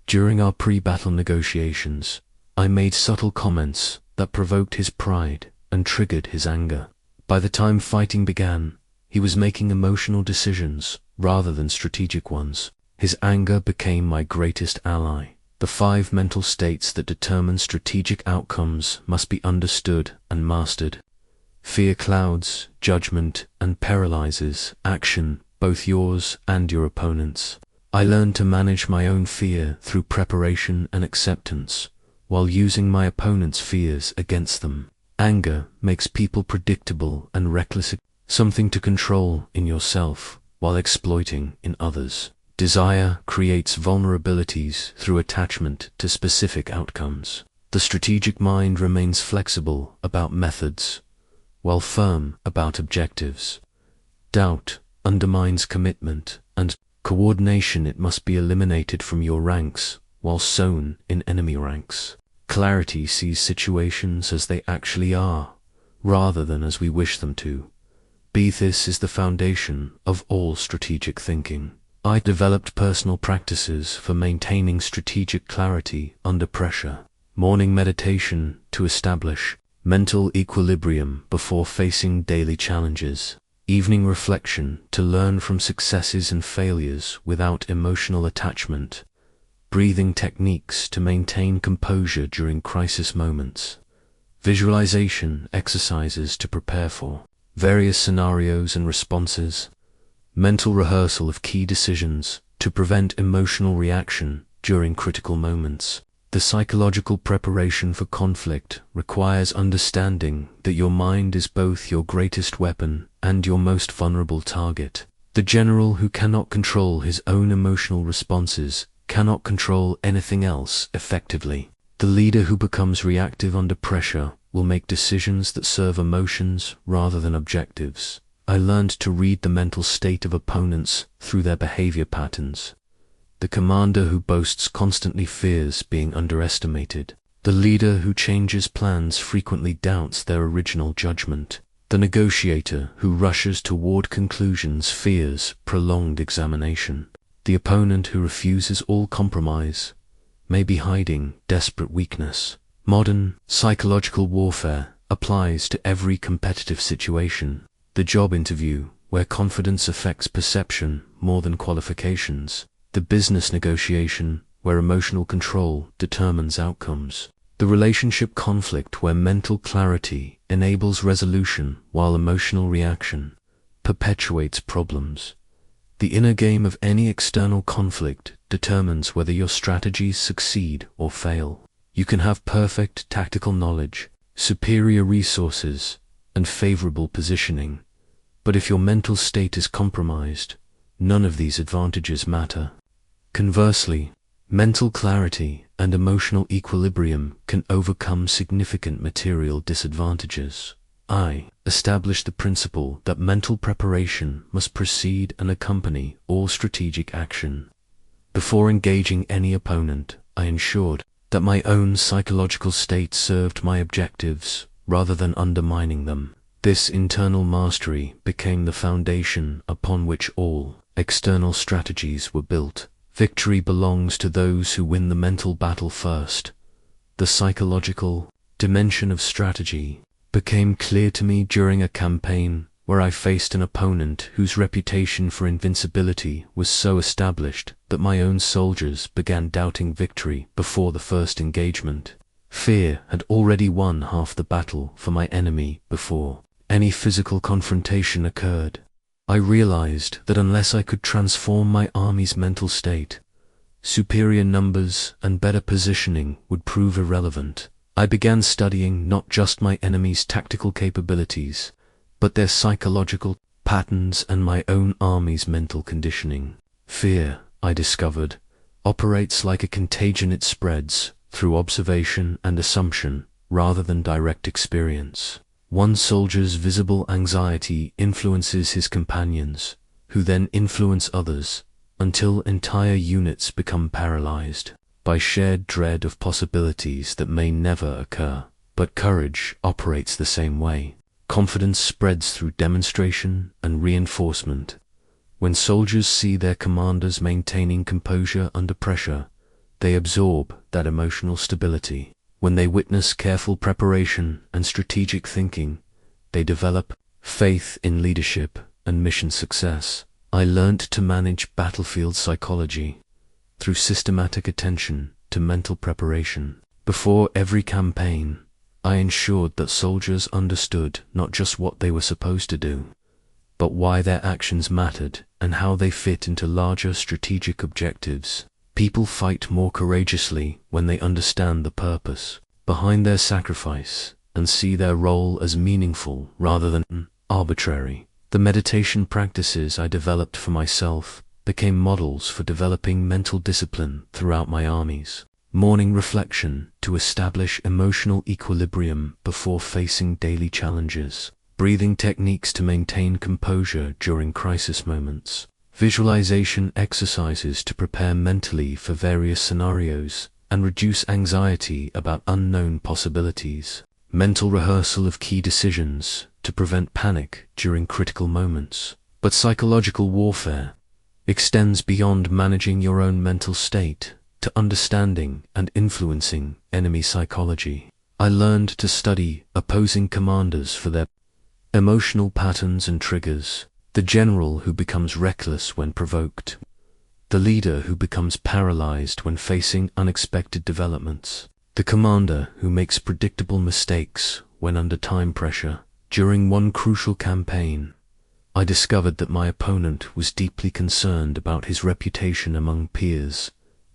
Speaker 1: During our pre-battle negotiations, I made subtle comments that provoked his pride and triggered his anger. By the time fighting began, he was making emotional decisions rather than strategic ones. His anger became my greatest ally. The 5 mental states that determine strategic outcomes must be understood and mastered. Fear clouds judgment and paralyzes action, both yours and your opponent's. I learned to manage my own fear through preparation and acceptance, while using my opponent's fears against them. Anger makes people predictable and reckless, something to control in yourself while exploiting in others. Desire creates vulnerabilities through attachment to specific outcomes. The strategic mind remains flexible about methods, while firm about objectives. Doubt undermines commitment and coordination. It must be eliminated from your ranks while sown in enemy ranks. Clarity sees situations as they actually are, rather than as we wish them to. This is the foundation of all strategic thinking. I developed personal practices for maintaining strategic clarity under pressure. Morning meditation to establish mental equilibrium before facing daily challenges. Evening reflection to learn from successes and failures without emotional attachment. Breathing techniques to maintain composure during crisis moments. Visualization exercises to prepare for various scenarios and responses. Mental rehearsal of key decisions to prevent emotional reaction during critical moments. The psychological preparation for conflict requires understanding that your mind is both your greatest weapon and your most vulnerable target. The general who cannot control his own emotional responses cannot control anything else effectively. The leader who becomes reactive under pressure will make decisions that serve emotions rather than objectives. I learned to read the mental state of opponents through their behavior patterns. The commander who boasts constantly fears being underestimated. The leader who changes plans frequently doubts their original judgment. The negotiator who rushes toward conclusions fears prolonged examination. The opponent who refuses all compromise may be hiding desperate weakness. Modern psychological warfare applies to every competitive situation. The job interview, where confidence affects perception more than qualifications, the business negotiation, where emotional control determines outcomes, the relationship conflict where mental clarity enables resolution while emotional reaction perpetuates problems. The inner game of any external conflict determines whether your strategies succeed or fail. You can have perfect tactical knowledge, superior resources, and favorable positioning, but if your mental state is compromised, none of these advantages matter. Conversely, mental clarity and emotional equilibrium can overcome significant material disadvantages. I established the principle that mental preparation must precede and accompany all strategic action. Before engaging any opponent, I ensured that my own psychological state served my objectives rather than undermining them. This internal mastery became the foundation upon which all external strategies were built. Victory belongs to those who win the mental battle first. The psychological dimension of strategy became clear to me during a campaign where I faced an opponent whose reputation for invincibility was so established that my own soldiers began doubting victory before the first engagement. Fear had already won half the battle for my enemy before any physical confrontation occurred. I realized that unless I could transform my army's mental state, superior numbers and better positioning would prove irrelevant. I began studying not just my enemy's tactical capabilities, but their psychological patterns and my own army's mental conditioning. Fear, I discovered, operates like a contagion. It spreads through observation and assumption rather than direct experience. One soldier's visible anxiety influences his companions, who then influence others, until entire units become paralyzed by shared dread of possibilities that may never occur. But courage operates the same way. Confidence spreads through demonstration and reinforcement. When soldiers see their commanders maintaining composure under pressure, they absorb that emotional stability. When they witness careful preparation and strategic thinking, they develop faith in leadership and mission success. I learned to manage battlefield psychology through systematic attention to mental preparation. Before every campaign, I ensured that soldiers understood not just what they were supposed to do, but why their actions mattered and how they fit into larger strategic objectives. People fight more courageously when they understand the purpose behind their sacrifice and see their role as meaningful rather than arbitrary. The meditation practices I developed for myself became models for developing mental discipline throughout my armies. Morning reflection to establish emotional equilibrium before facing daily challenges. Breathing techniques to maintain composure during crisis moments. Visualization exercises to prepare mentally for various scenarios and reduce anxiety about unknown possibilities. Mental rehearsal of key decisions to prevent panic during critical moments. But psychological warfare extends beyond managing your own mental state to understanding and influencing enemy psychology. I learned to study opposing commanders for their emotional patterns and triggers. The general who becomes reckless when provoked. The leader who becomes paralyzed when facing unexpected developments. The commander who makes predictable mistakes when under time pressure. During one crucial campaign, I discovered that my opponent was deeply concerned about his reputation among peers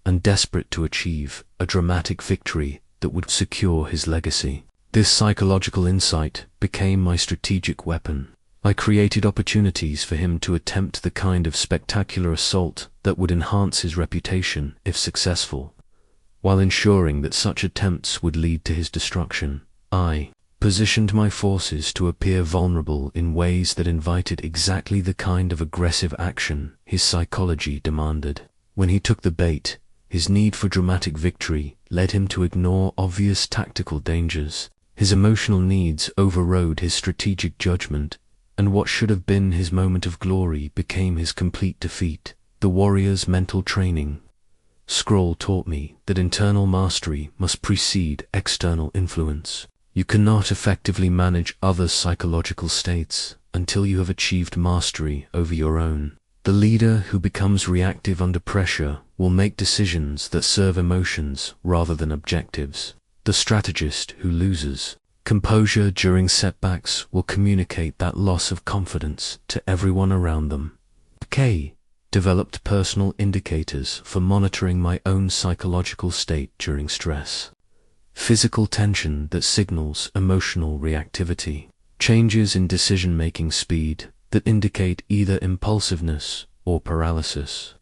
Speaker 1: and desperate to achieve a dramatic victory that would secure his legacy. This psychological insight became my strategic weapon. I created opportunities for him to attempt the kind of spectacular assault that would enhance his reputation if successful, while ensuring that such attempts would lead to his destruction. I positioned my forces to appear vulnerable in ways that invited exactly the kind of aggressive action his psychology demanded. When he took the bait, his need for dramatic victory led him to ignore obvious tactical dangers. His emotional needs overrode his strategic judgment, and what should have been his moment of glory became his complete defeat. The warrior's mental training scroll taught me that internal mastery must precede external influence. You cannot effectively manage others' psychological states until you have achieved mastery over your own. The leader who becomes reactive under pressure will make decisions that serve emotions rather than objectives. The strategist who loses composure during setbacks will communicate that loss of confidence to everyone around them. K. Developed personal indicators for monitoring my own psychological state during stress. Physical tension that signals emotional reactivity. Changes in decision-making speed that indicate either impulsiveness or paralysis.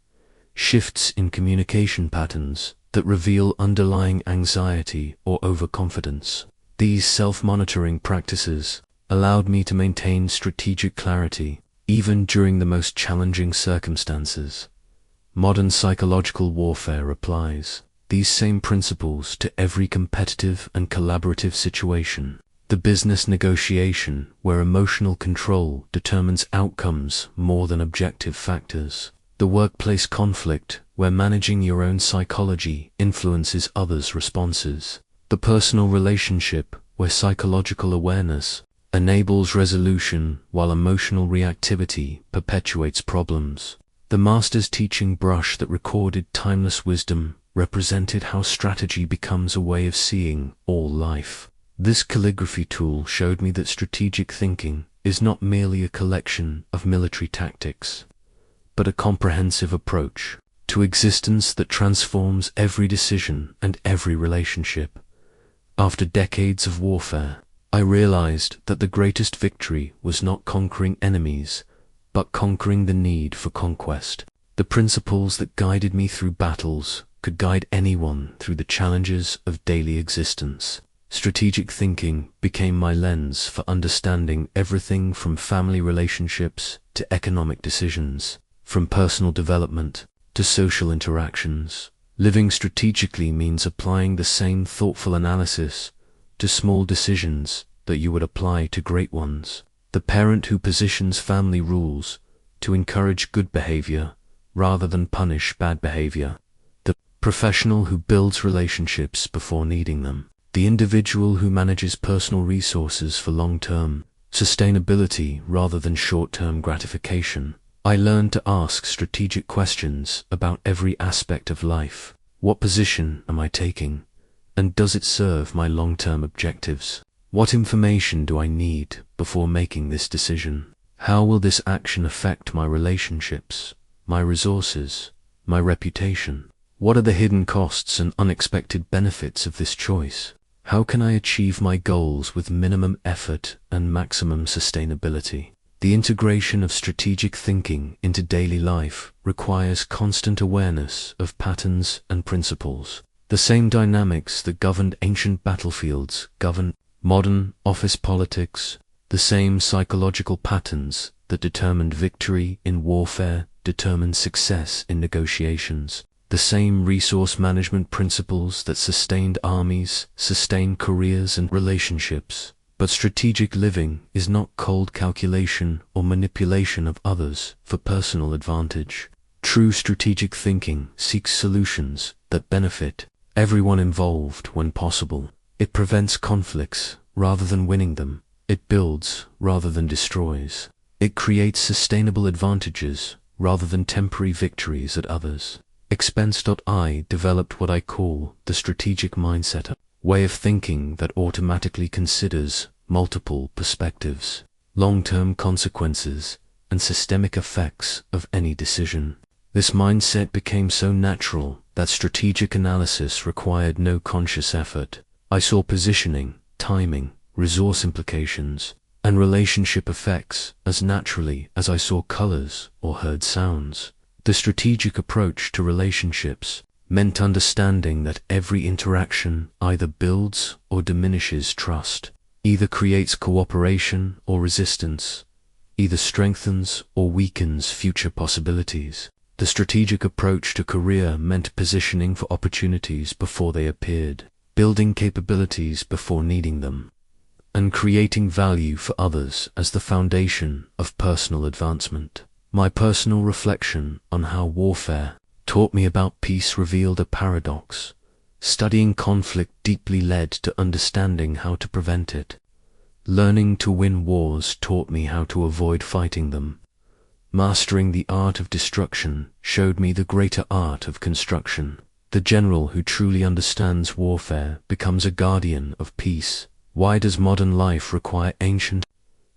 Speaker 1: Shifts in communication patterns that reveal underlying anxiety or overconfidence. These self-monitoring practices allowed me to maintain strategic clarity even during the most challenging circumstances. Modern psychological warfare applies these same principles to every competitive and collaborative situation. The business negotiation where emotional control determines outcomes more than objective factors. The workplace conflict where managing your own psychology influences others' responses. The personal relationship where psychological awareness enables resolution while emotional reactivity perpetuates problems. The master's teaching brush that recorded timeless wisdom represented how strategy becomes a way of seeing all life. This calligraphy tool showed me that strategic thinking is not merely a collection of military tactics, but a comprehensive approach to existence that transforms every decision and every relationship. After decades of warfare, I realized that the greatest victory was not conquering enemies, but conquering the need for conquest. The principles that guided me through battles could guide anyone through the challenges of daily existence. Strategic thinking became my lens for understanding everything from family relationships to economic decisions, from personal development to social interactions. Living strategically means applying the same thoughtful analysis to small decisions that you would apply to great ones. The parent who positions family rules to encourage good behavior rather than punish bad behavior. The professional who builds relationships before needing them. The individual who manages personal resources for long-term sustainability rather than short-term gratification. I learned to ask strategic questions about every aspect of life. What position am I taking? And does it serve my long-term objectives? What information do I need before making this decision? How will this action affect my relationships, my resources, my reputation? What are the hidden costs and unexpected benefits of this choice? How can I achieve my goals with minimum effort and maximum sustainability? The integration of strategic thinking into daily life requires constant awareness of patterns and principles. The same dynamics that governed ancient battlefields govern modern office politics. The same psychological patterns that determined victory in warfare determine success in negotiations. The same resource management principles that sustained armies sustain careers and relationships. But strategic living is not cold calculation or manipulation of others for personal advantage. True strategic thinking seeks solutions that benefit everyone involved when possible. It prevents conflicts rather than winning them. It builds rather than destroys. It creates sustainable advantages rather than temporary victories at others. Expense.I developed what I call the strategic mindset, a way of thinking that automatically considers multiple perspectives, long-term consequences, and systemic effects of any decision. This mindset became so natural that strategic analysis required no conscious effort. I saw positioning, timing, resource implications, and relationship effects as naturally as I saw colors or heard sounds. The strategic approach to relationships meant understanding that every interaction either builds or diminishes trust, either creates cooperation or resistance, either strengthens or weakens future possibilities. The strategic approach to career meant positioning for opportunities before they appeared, building capabilities before needing them, and creating value for others as the foundation of personal advancement. My personal reflection on how warfare taught me about peace revealed a paradox. Studying conflict deeply led to understanding how to prevent it. Learning to win wars taught me how to avoid fighting them. Mastering the art of destruction showed me the greater art of construction. The general who truly understands warfare becomes a guardian of peace. Why does modern life require ancient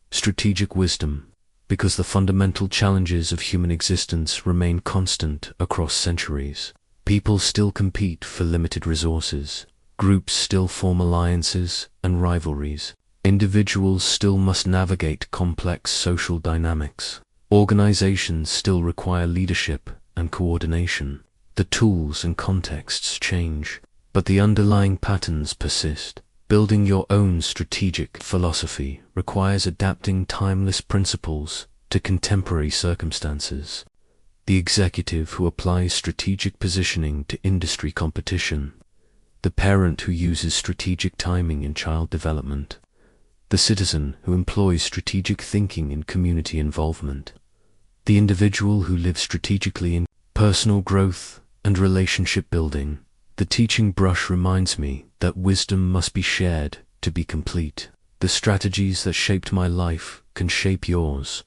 Speaker 1: strategic wisdom? Because the fundamental challenges of human existence remain constant across centuries. People still compete for limited resources. Groups still form alliances and rivalries. Individuals still must navigate complex social dynamics. Organizations still require leadership and coordination. The tools and contexts change, but the underlying patterns persist. Building your own strategic philosophy requires adapting timeless principles to contemporary circumstances. The executive who applies strategic positioning to industry competition. The parent who uses strategic timing in child development. The citizen who employs strategic thinking in community involvement. The individual who lives strategically in personal growth and relationship building. The teaching brush reminds me that wisdom must be shared to be complete. The strategies that shaped my life can shape yours,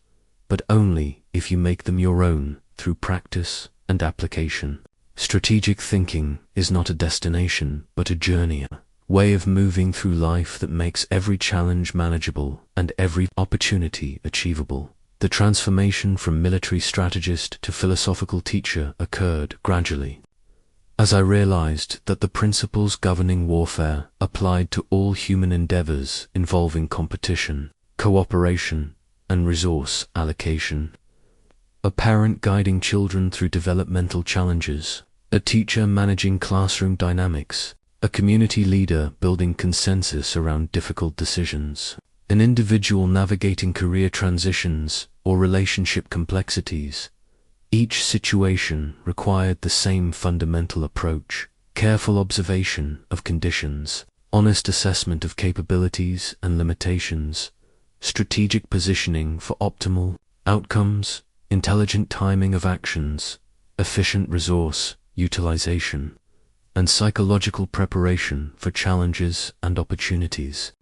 Speaker 1: but only if you make them your own through practice and application. Strategic thinking is not a destination, but a journey, a way of moving through life that makes every challenge manageable and every opportunity achievable. The transformation from military strategist to philosophical teacher occurred gradually, as I realized that the principles governing warfare applied to all human endeavors involving competition, cooperation, and resource allocation. A parent guiding children through developmental challenges, a teacher managing classroom dynamics, a community leader building consensus around difficult decisions, an individual navigating career transitions or relationship complexities. Each situation required the same fundamental approach: careful observation of conditions, honest assessment of capabilities and limitations, strategic positioning for optimal outcomes, intelligent timing of actions, efficient resource utilization, and psychological preparation for challenges and opportunities.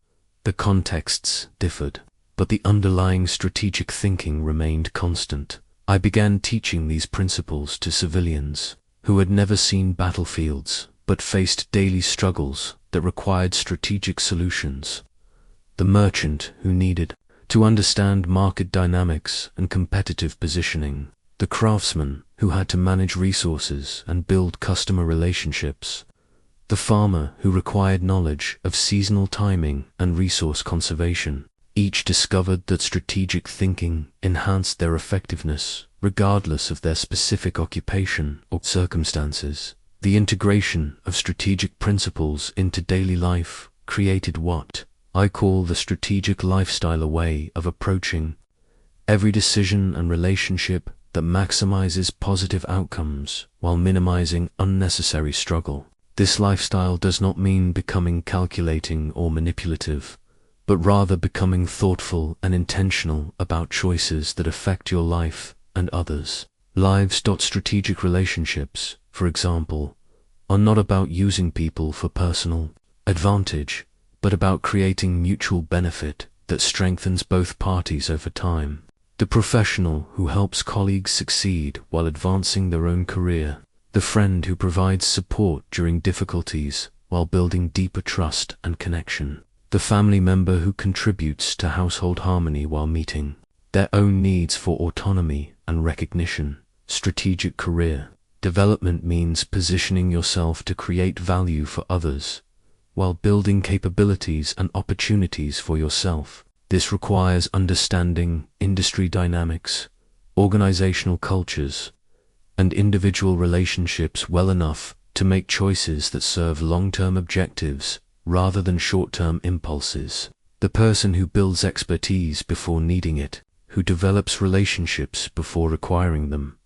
Speaker 1: The contexts differed, but the underlying strategic thinking remained constant. I began teaching these principles to civilians who had never seen battlefields but faced daily struggles that required strategic solutions. The merchant who needed to understand market dynamics and competitive positioning. The craftsman who had to manage resources and build customer relationships. The farmer who required knowledge of seasonal timing and resource conservation. Each discovered that strategic thinking enhanced their effectiveness, regardless of their specific occupation or circumstances. The integration of strategic principles into daily life created what I call the strategic lifestyle, a way of approaching every decision and relationship that maximizes positive outcomes while minimizing unnecessary struggle. This lifestyle does not mean becoming calculating or manipulative, but rather becoming thoughtful and intentional about choices that affect your life and others' lives. Strategic relationships, for example, are not about using people for personal advantage, but about creating mutual benefit that strengthens both parties over time. The professional who helps colleagues succeed while advancing their own career. The friend who provides support during difficulties while building deeper trust and connection. The family member who contributes to household harmony while meeting their own needs for autonomy and recognition. Strategic career development means positioning yourself to create value for others while building capabilities and opportunities for yourself. This requires understanding industry dynamics, organizational cultures, and individual relationships well enough to make choices that serve long-term objectives rather than short-term impulses. The person who builds expertise before needing it, who develops relationships before requiring them,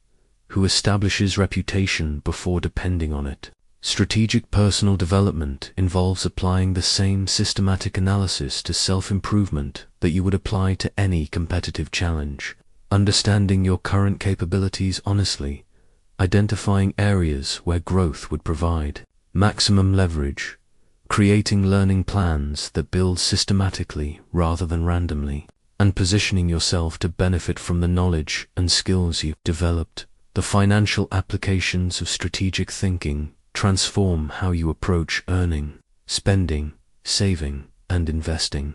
Speaker 1: who establishes reputation before depending on it. Strategic personal development involves applying the same systematic analysis to self-improvement that you would apply to any competitive challenge. Understanding your current capabilities honestly, identifying areas where growth would provide maximum leverage, creating learning plans that build systematically rather than randomly, and positioning yourself to benefit from the knowledge and skills you've developed. The financial applications of strategic thinking transform how you approach earning, spending, saving, and investing.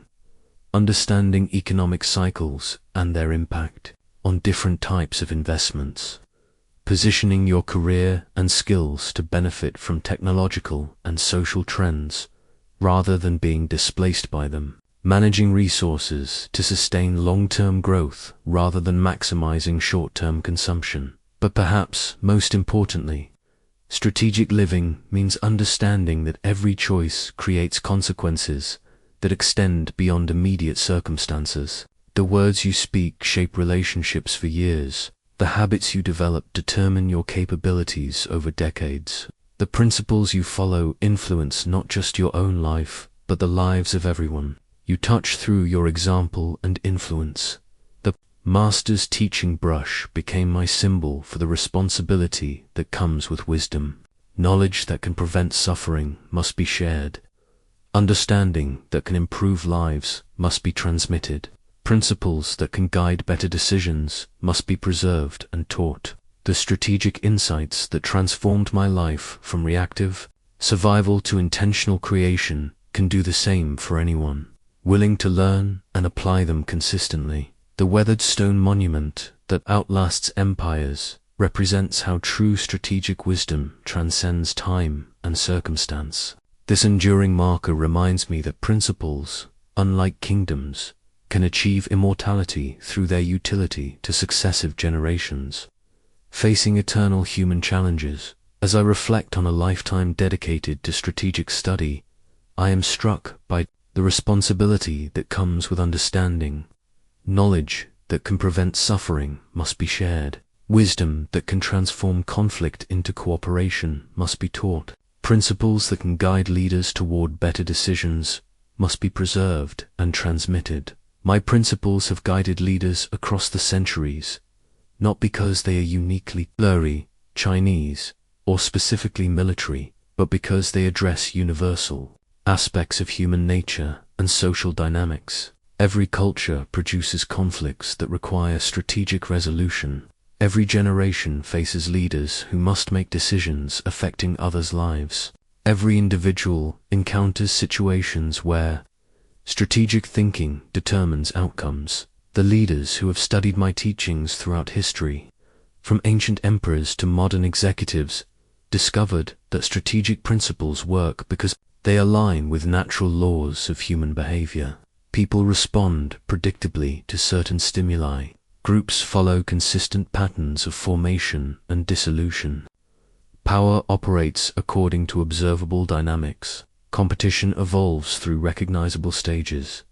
Speaker 1: Understanding economic cycles and their impact on different types of investments. Positioning your career and skills to benefit from technological and social trends rather than being displaced by them. Managing resources to sustain long-term growth rather than maximizing short-term consumption. But perhaps most importantly, strategic living means understanding that every choice creates consequences that extend beyond immediate circumstances. The words you speak shape relationships for years. The habits you develop determine your capabilities over decades. The principles you follow influence not just your own life, but the lives of everyone you touch through your example and influence. The master's teaching brush became my symbol for the responsibility that comes with wisdom. Knowledge that can prevent suffering must be shared. Understanding that can improve lives must be transmitted. Principles that can guide better decisions must be preserved and taught. The strategic insights that transformed my life from reactive survival to intentional creation can do the same for anyone willing to learn and apply them consistently. The weathered stone monument that outlasts empires represents how true strategic wisdom transcends time and circumstance. This enduring marker reminds me that principles, unlike kingdoms, can achieve immortality through their utility to successive generations. Facing eternal human challenges, as I reflect on a lifetime dedicated to strategic study, I am struck by the responsibility that comes with understanding. Knowledge that can prevent suffering must be shared. Wisdom that can transform conflict into cooperation must be taught. Principles that can guide leaders toward better decisions must be preserved and transmitted. My principles have guided leaders across the centuries, not because they are uniquely blurry, Chinese, or specifically military, but because they address universal aspects of human nature and social dynamics. Every culture produces conflicts that require strategic resolution. Every generation faces leaders who must make decisions affecting others' lives. Every individual encounters situations where strategic thinking determines outcomes. The leaders who have studied my teachings throughout history, from ancient emperors to modern executives, discovered that strategic principles work because they align with natural laws of human behavior. People respond predictably to certain stimuli. Groups follow consistent patterns of formation and dissolution. Power operates according to observable dynamics. Competition evolves through recognizable stages.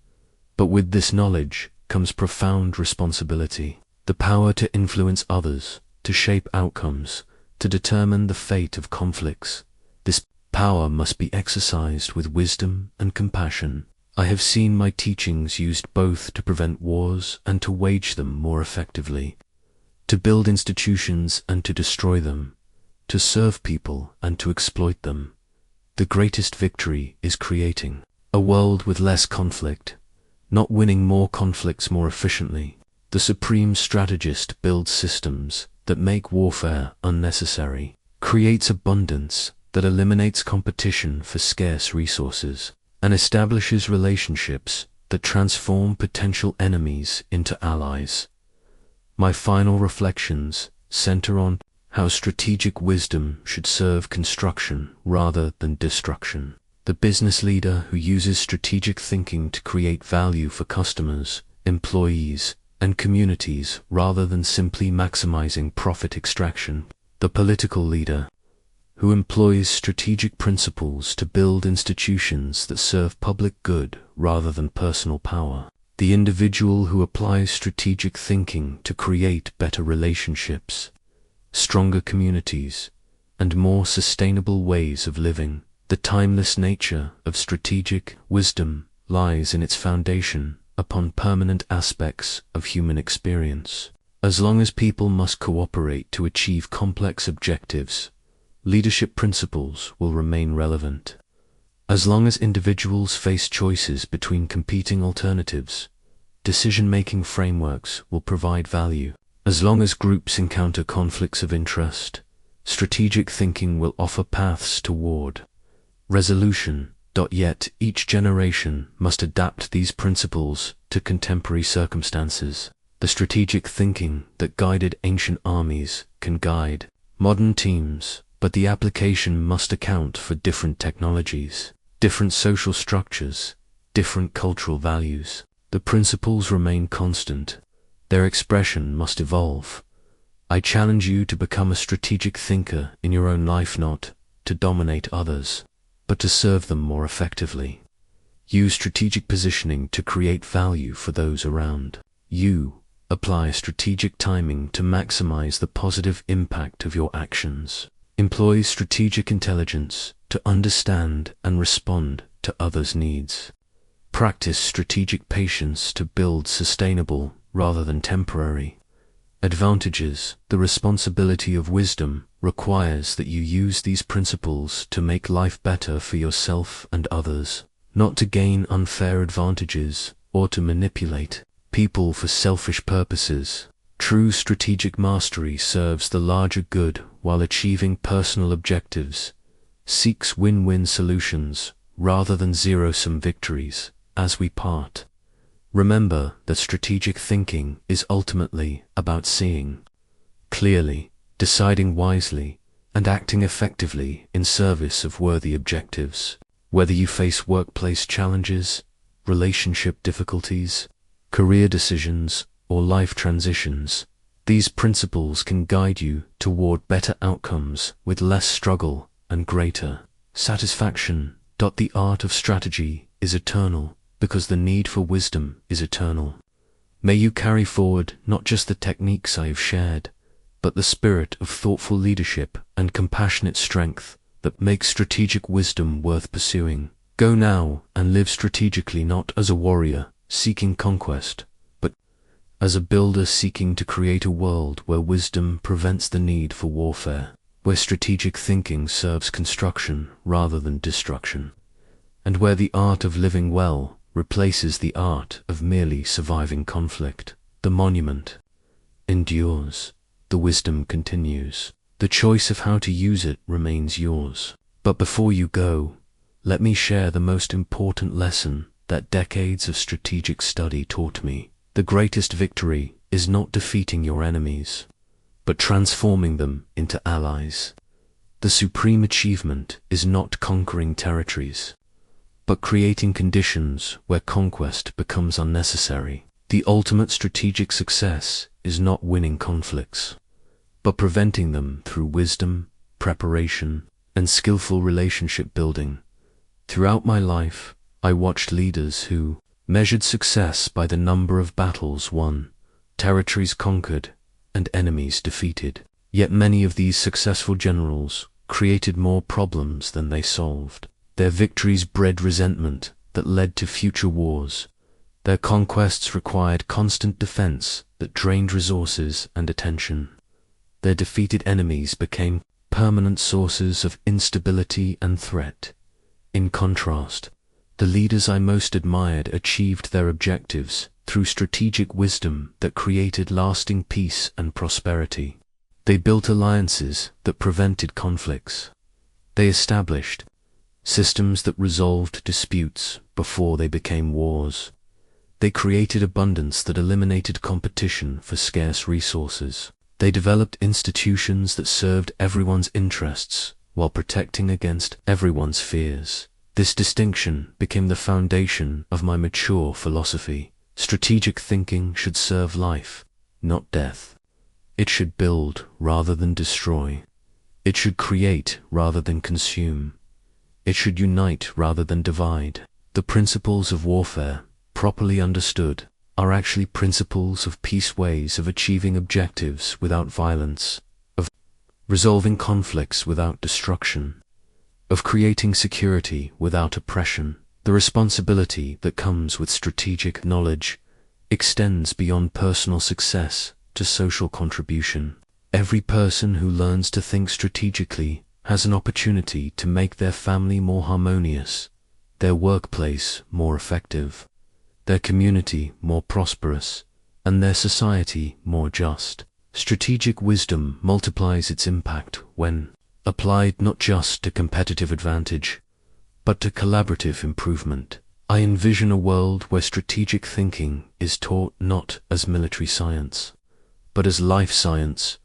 Speaker 1: But with this knowledge comes profound responsibility. The power to influence others, to shape outcomes, to determine the fate of conflicts. This power must be exercised with wisdom and compassion. I have seen my teachings used both to prevent wars and to wage them more effectively, to build institutions and to destroy them, to serve people and to exploit them. The greatest victory is creating a world with less conflict, not winning more conflicts more efficiently. The supreme strategist builds systems that make warfare unnecessary, creates abundance that eliminates competition for scarce resources, and establishes relationships that transform potential enemies into allies. My final reflections center on how strategic wisdom should serve construction rather than destruction. The business leader who uses strategic thinking to create value for customers, employees, and communities rather than simply maximizing profit extraction. The political leader who employs strategic principles to build institutions that serve public good rather than personal power. The individual who applies strategic thinking to create better relationships, stronger communities, and more sustainable ways of living. The timeless nature of strategic wisdom lies in its foundation upon permanent aspects of human experience. As long as people must cooperate to achieve complex objectives, leadership principles will remain relevant. As long as individuals face choices between competing alternatives, decision-making frameworks will provide value. As long as groups encounter conflicts of interest, strategic thinking will offer paths toward resolution. Yet each generation must adapt these principles to contemporary circumstances. The strategic thinking that guided ancient armies can guide modern teams, but the application must account for different technologies, different social structures, different cultural values. The principles remain constant. Their expression must evolve. I challenge you to become a strategic thinker in your own life, not to dominate others, but to serve them more effectively. Use strategic positioning to create value for those around you. Apply strategic timing to maximize the positive impact of your actions. Employ strategic intelligence to understand and respond to others' needs. Practice strategic patience to build sustainable rather than temporary advantages. The responsibility of wisdom requires that you use these principles to make life better for yourself and others, not to gain unfair advantages or to manipulate people for selfish purposes. True strategic mastery serves the larger good while achieving personal objectives, seeks win-win solutions rather than zero-sum victories. As we part, remember that strategic thinking is ultimately about seeing clearly, deciding wisely, and acting effectively in service of worthy objectives. Whether you face workplace challenges, relationship difficulties, career decisions, or life transitions, these principles can guide you toward better outcomes with less struggle and greater satisfaction. The art of strategy is eternal because the need for wisdom is eternal. May you carry forward not just the techniques I have shared, but the spirit of thoughtful leadership and compassionate strength that makes strategic wisdom worth pursuing. Go now and live strategically, not as a warrior seeking conquest, but as a builder seeking to create a world where wisdom prevents the need for warfare, where strategic thinking serves construction rather than destruction, and where the art of living well replaces the art of merely surviving conflict. The monument endures, the wisdom continues. The choice of how to use it remains yours. But before you go, let me share the most important lesson that decades of strategic study taught me. The greatest victory is not defeating your enemies, but transforming them into allies. The supreme achievement is not conquering territories, but creating conditions where conquest becomes unnecessary. The ultimate strategic success is not winning conflicts, but preventing them through wisdom, preparation, and skillful relationship building. Throughout my life, I watched leaders who measured success by the number of battles won, territories conquered, and enemies defeated. Yet many of these successful generals created more problems than they solved. Their victories bred resentment that led to future wars. Their conquests required constant defense that drained resources and attention. Their defeated enemies became permanent sources of instability and threat. In contrast, the leaders I most admired achieved their objectives through strategic wisdom that created lasting peace and prosperity. They built alliances that prevented conflicts. They established systems that resolved disputes before they became wars. They created abundance that eliminated competition for scarce resources. They developed institutions that served everyone's interests while protecting against everyone's fears. This distinction became the foundation of my mature philosophy. Strategic thinking should serve life, not death. It should build rather than destroy. It should create rather than consume. It should unite rather than divide. The principles of warfare, properly understood, are actually principles of peace, ways of achieving objectives without violence, of resolving conflicts without destruction, of creating security without oppression. The responsibility that comes with strategic knowledge extends beyond personal success to social contribution. Every person who learns to think strategically has an opportunity to make their family more harmonious, their workplace more effective, their community more prosperous, and their society more just. Strategic wisdom multiplies its impact when applied not just to competitive advantage, but to collaborative improvement. I envision a world where strategic thinking is taught not as military science, but as life science,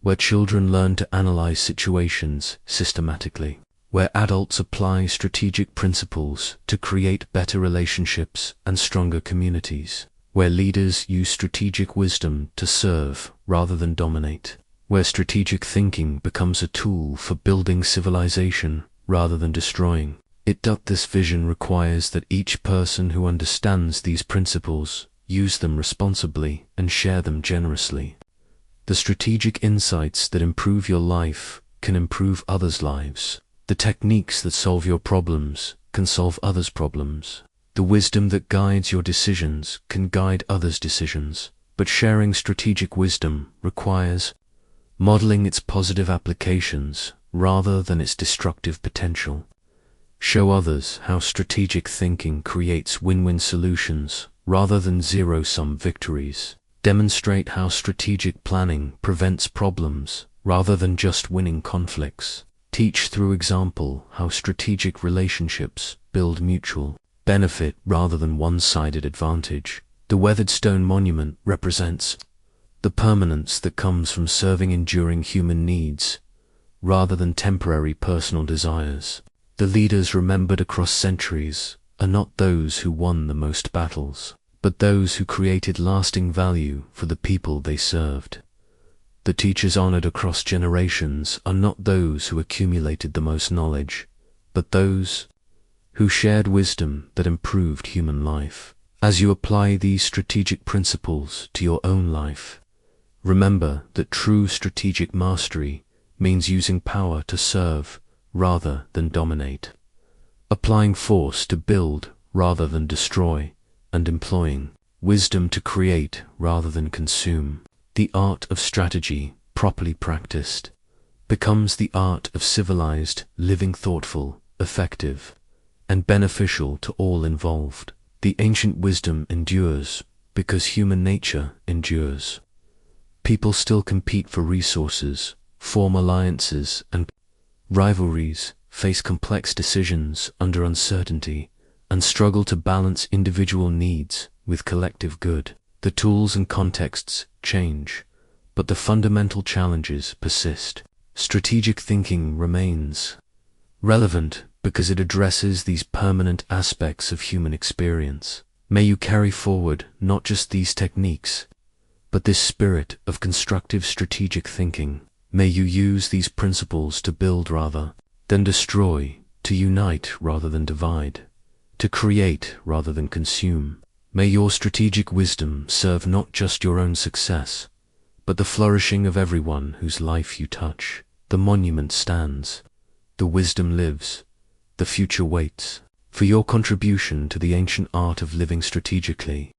Speaker 1: where children learn to analyze situations systematically, where adults apply strategic principles to create better relationships and stronger communities, where leaders use strategic wisdom to serve rather than dominate, where strategic thinking becomes a tool for building civilization rather than destroying it. This vision requires that each person who understands these principles use them responsibly and share them generously. The strategic insights that improve your life can improve others' lives. The techniques that solve your problems can solve others' problems. The wisdom that guides your decisions can guide others' decisions. But sharing strategic wisdom requires modeling its positive applications rather than its destructive potential. Show others how strategic thinking creates win-win solutions rather than zero-sum victories. Demonstrate how strategic planning prevents problems rather than just winning conflicts. Teach through example how strategic relationships build mutual benefit rather than one-sided advantage. The weathered stone monument represents the permanence that comes from serving enduring human needs rather than temporary personal desires. The leaders remembered across centuries are not those who won the most battles, but those who created lasting value for the people they served. The teachers honored across generations are not those who accumulated the most knowledge, but those who shared wisdom that improved human life. As you apply these strategic principles to your own life, remember that true strategic mastery means using power to serve rather than dominate, applying force to build rather than destroy, and employing wisdom to create rather than consume. The art of strategy, properly practiced, becomes the art of civilized, living, thoughtful, effective, and beneficial to all involved. The ancient wisdom endures because human nature endures. People still compete for resources, form alliances and rivalries, face complex decisions under uncertainty, and struggle to balance individual needs with collective good. The tools and contexts change, but the fundamental challenges persist. Strategic thinking remains relevant because it addresses these permanent aspects of human experience. May you carry forward not just these techniques, but this spirit of constructive strategic thinking. May you use these principles to build rather than destroy, to unite rather than divide, to create rather than consume. May your strategic wisdom serve not just your own success, but the flourishing of everyone whose life you touch. The monument stands, the wisdom lives, the future waits. For your contribution to the ancient art of living strategically,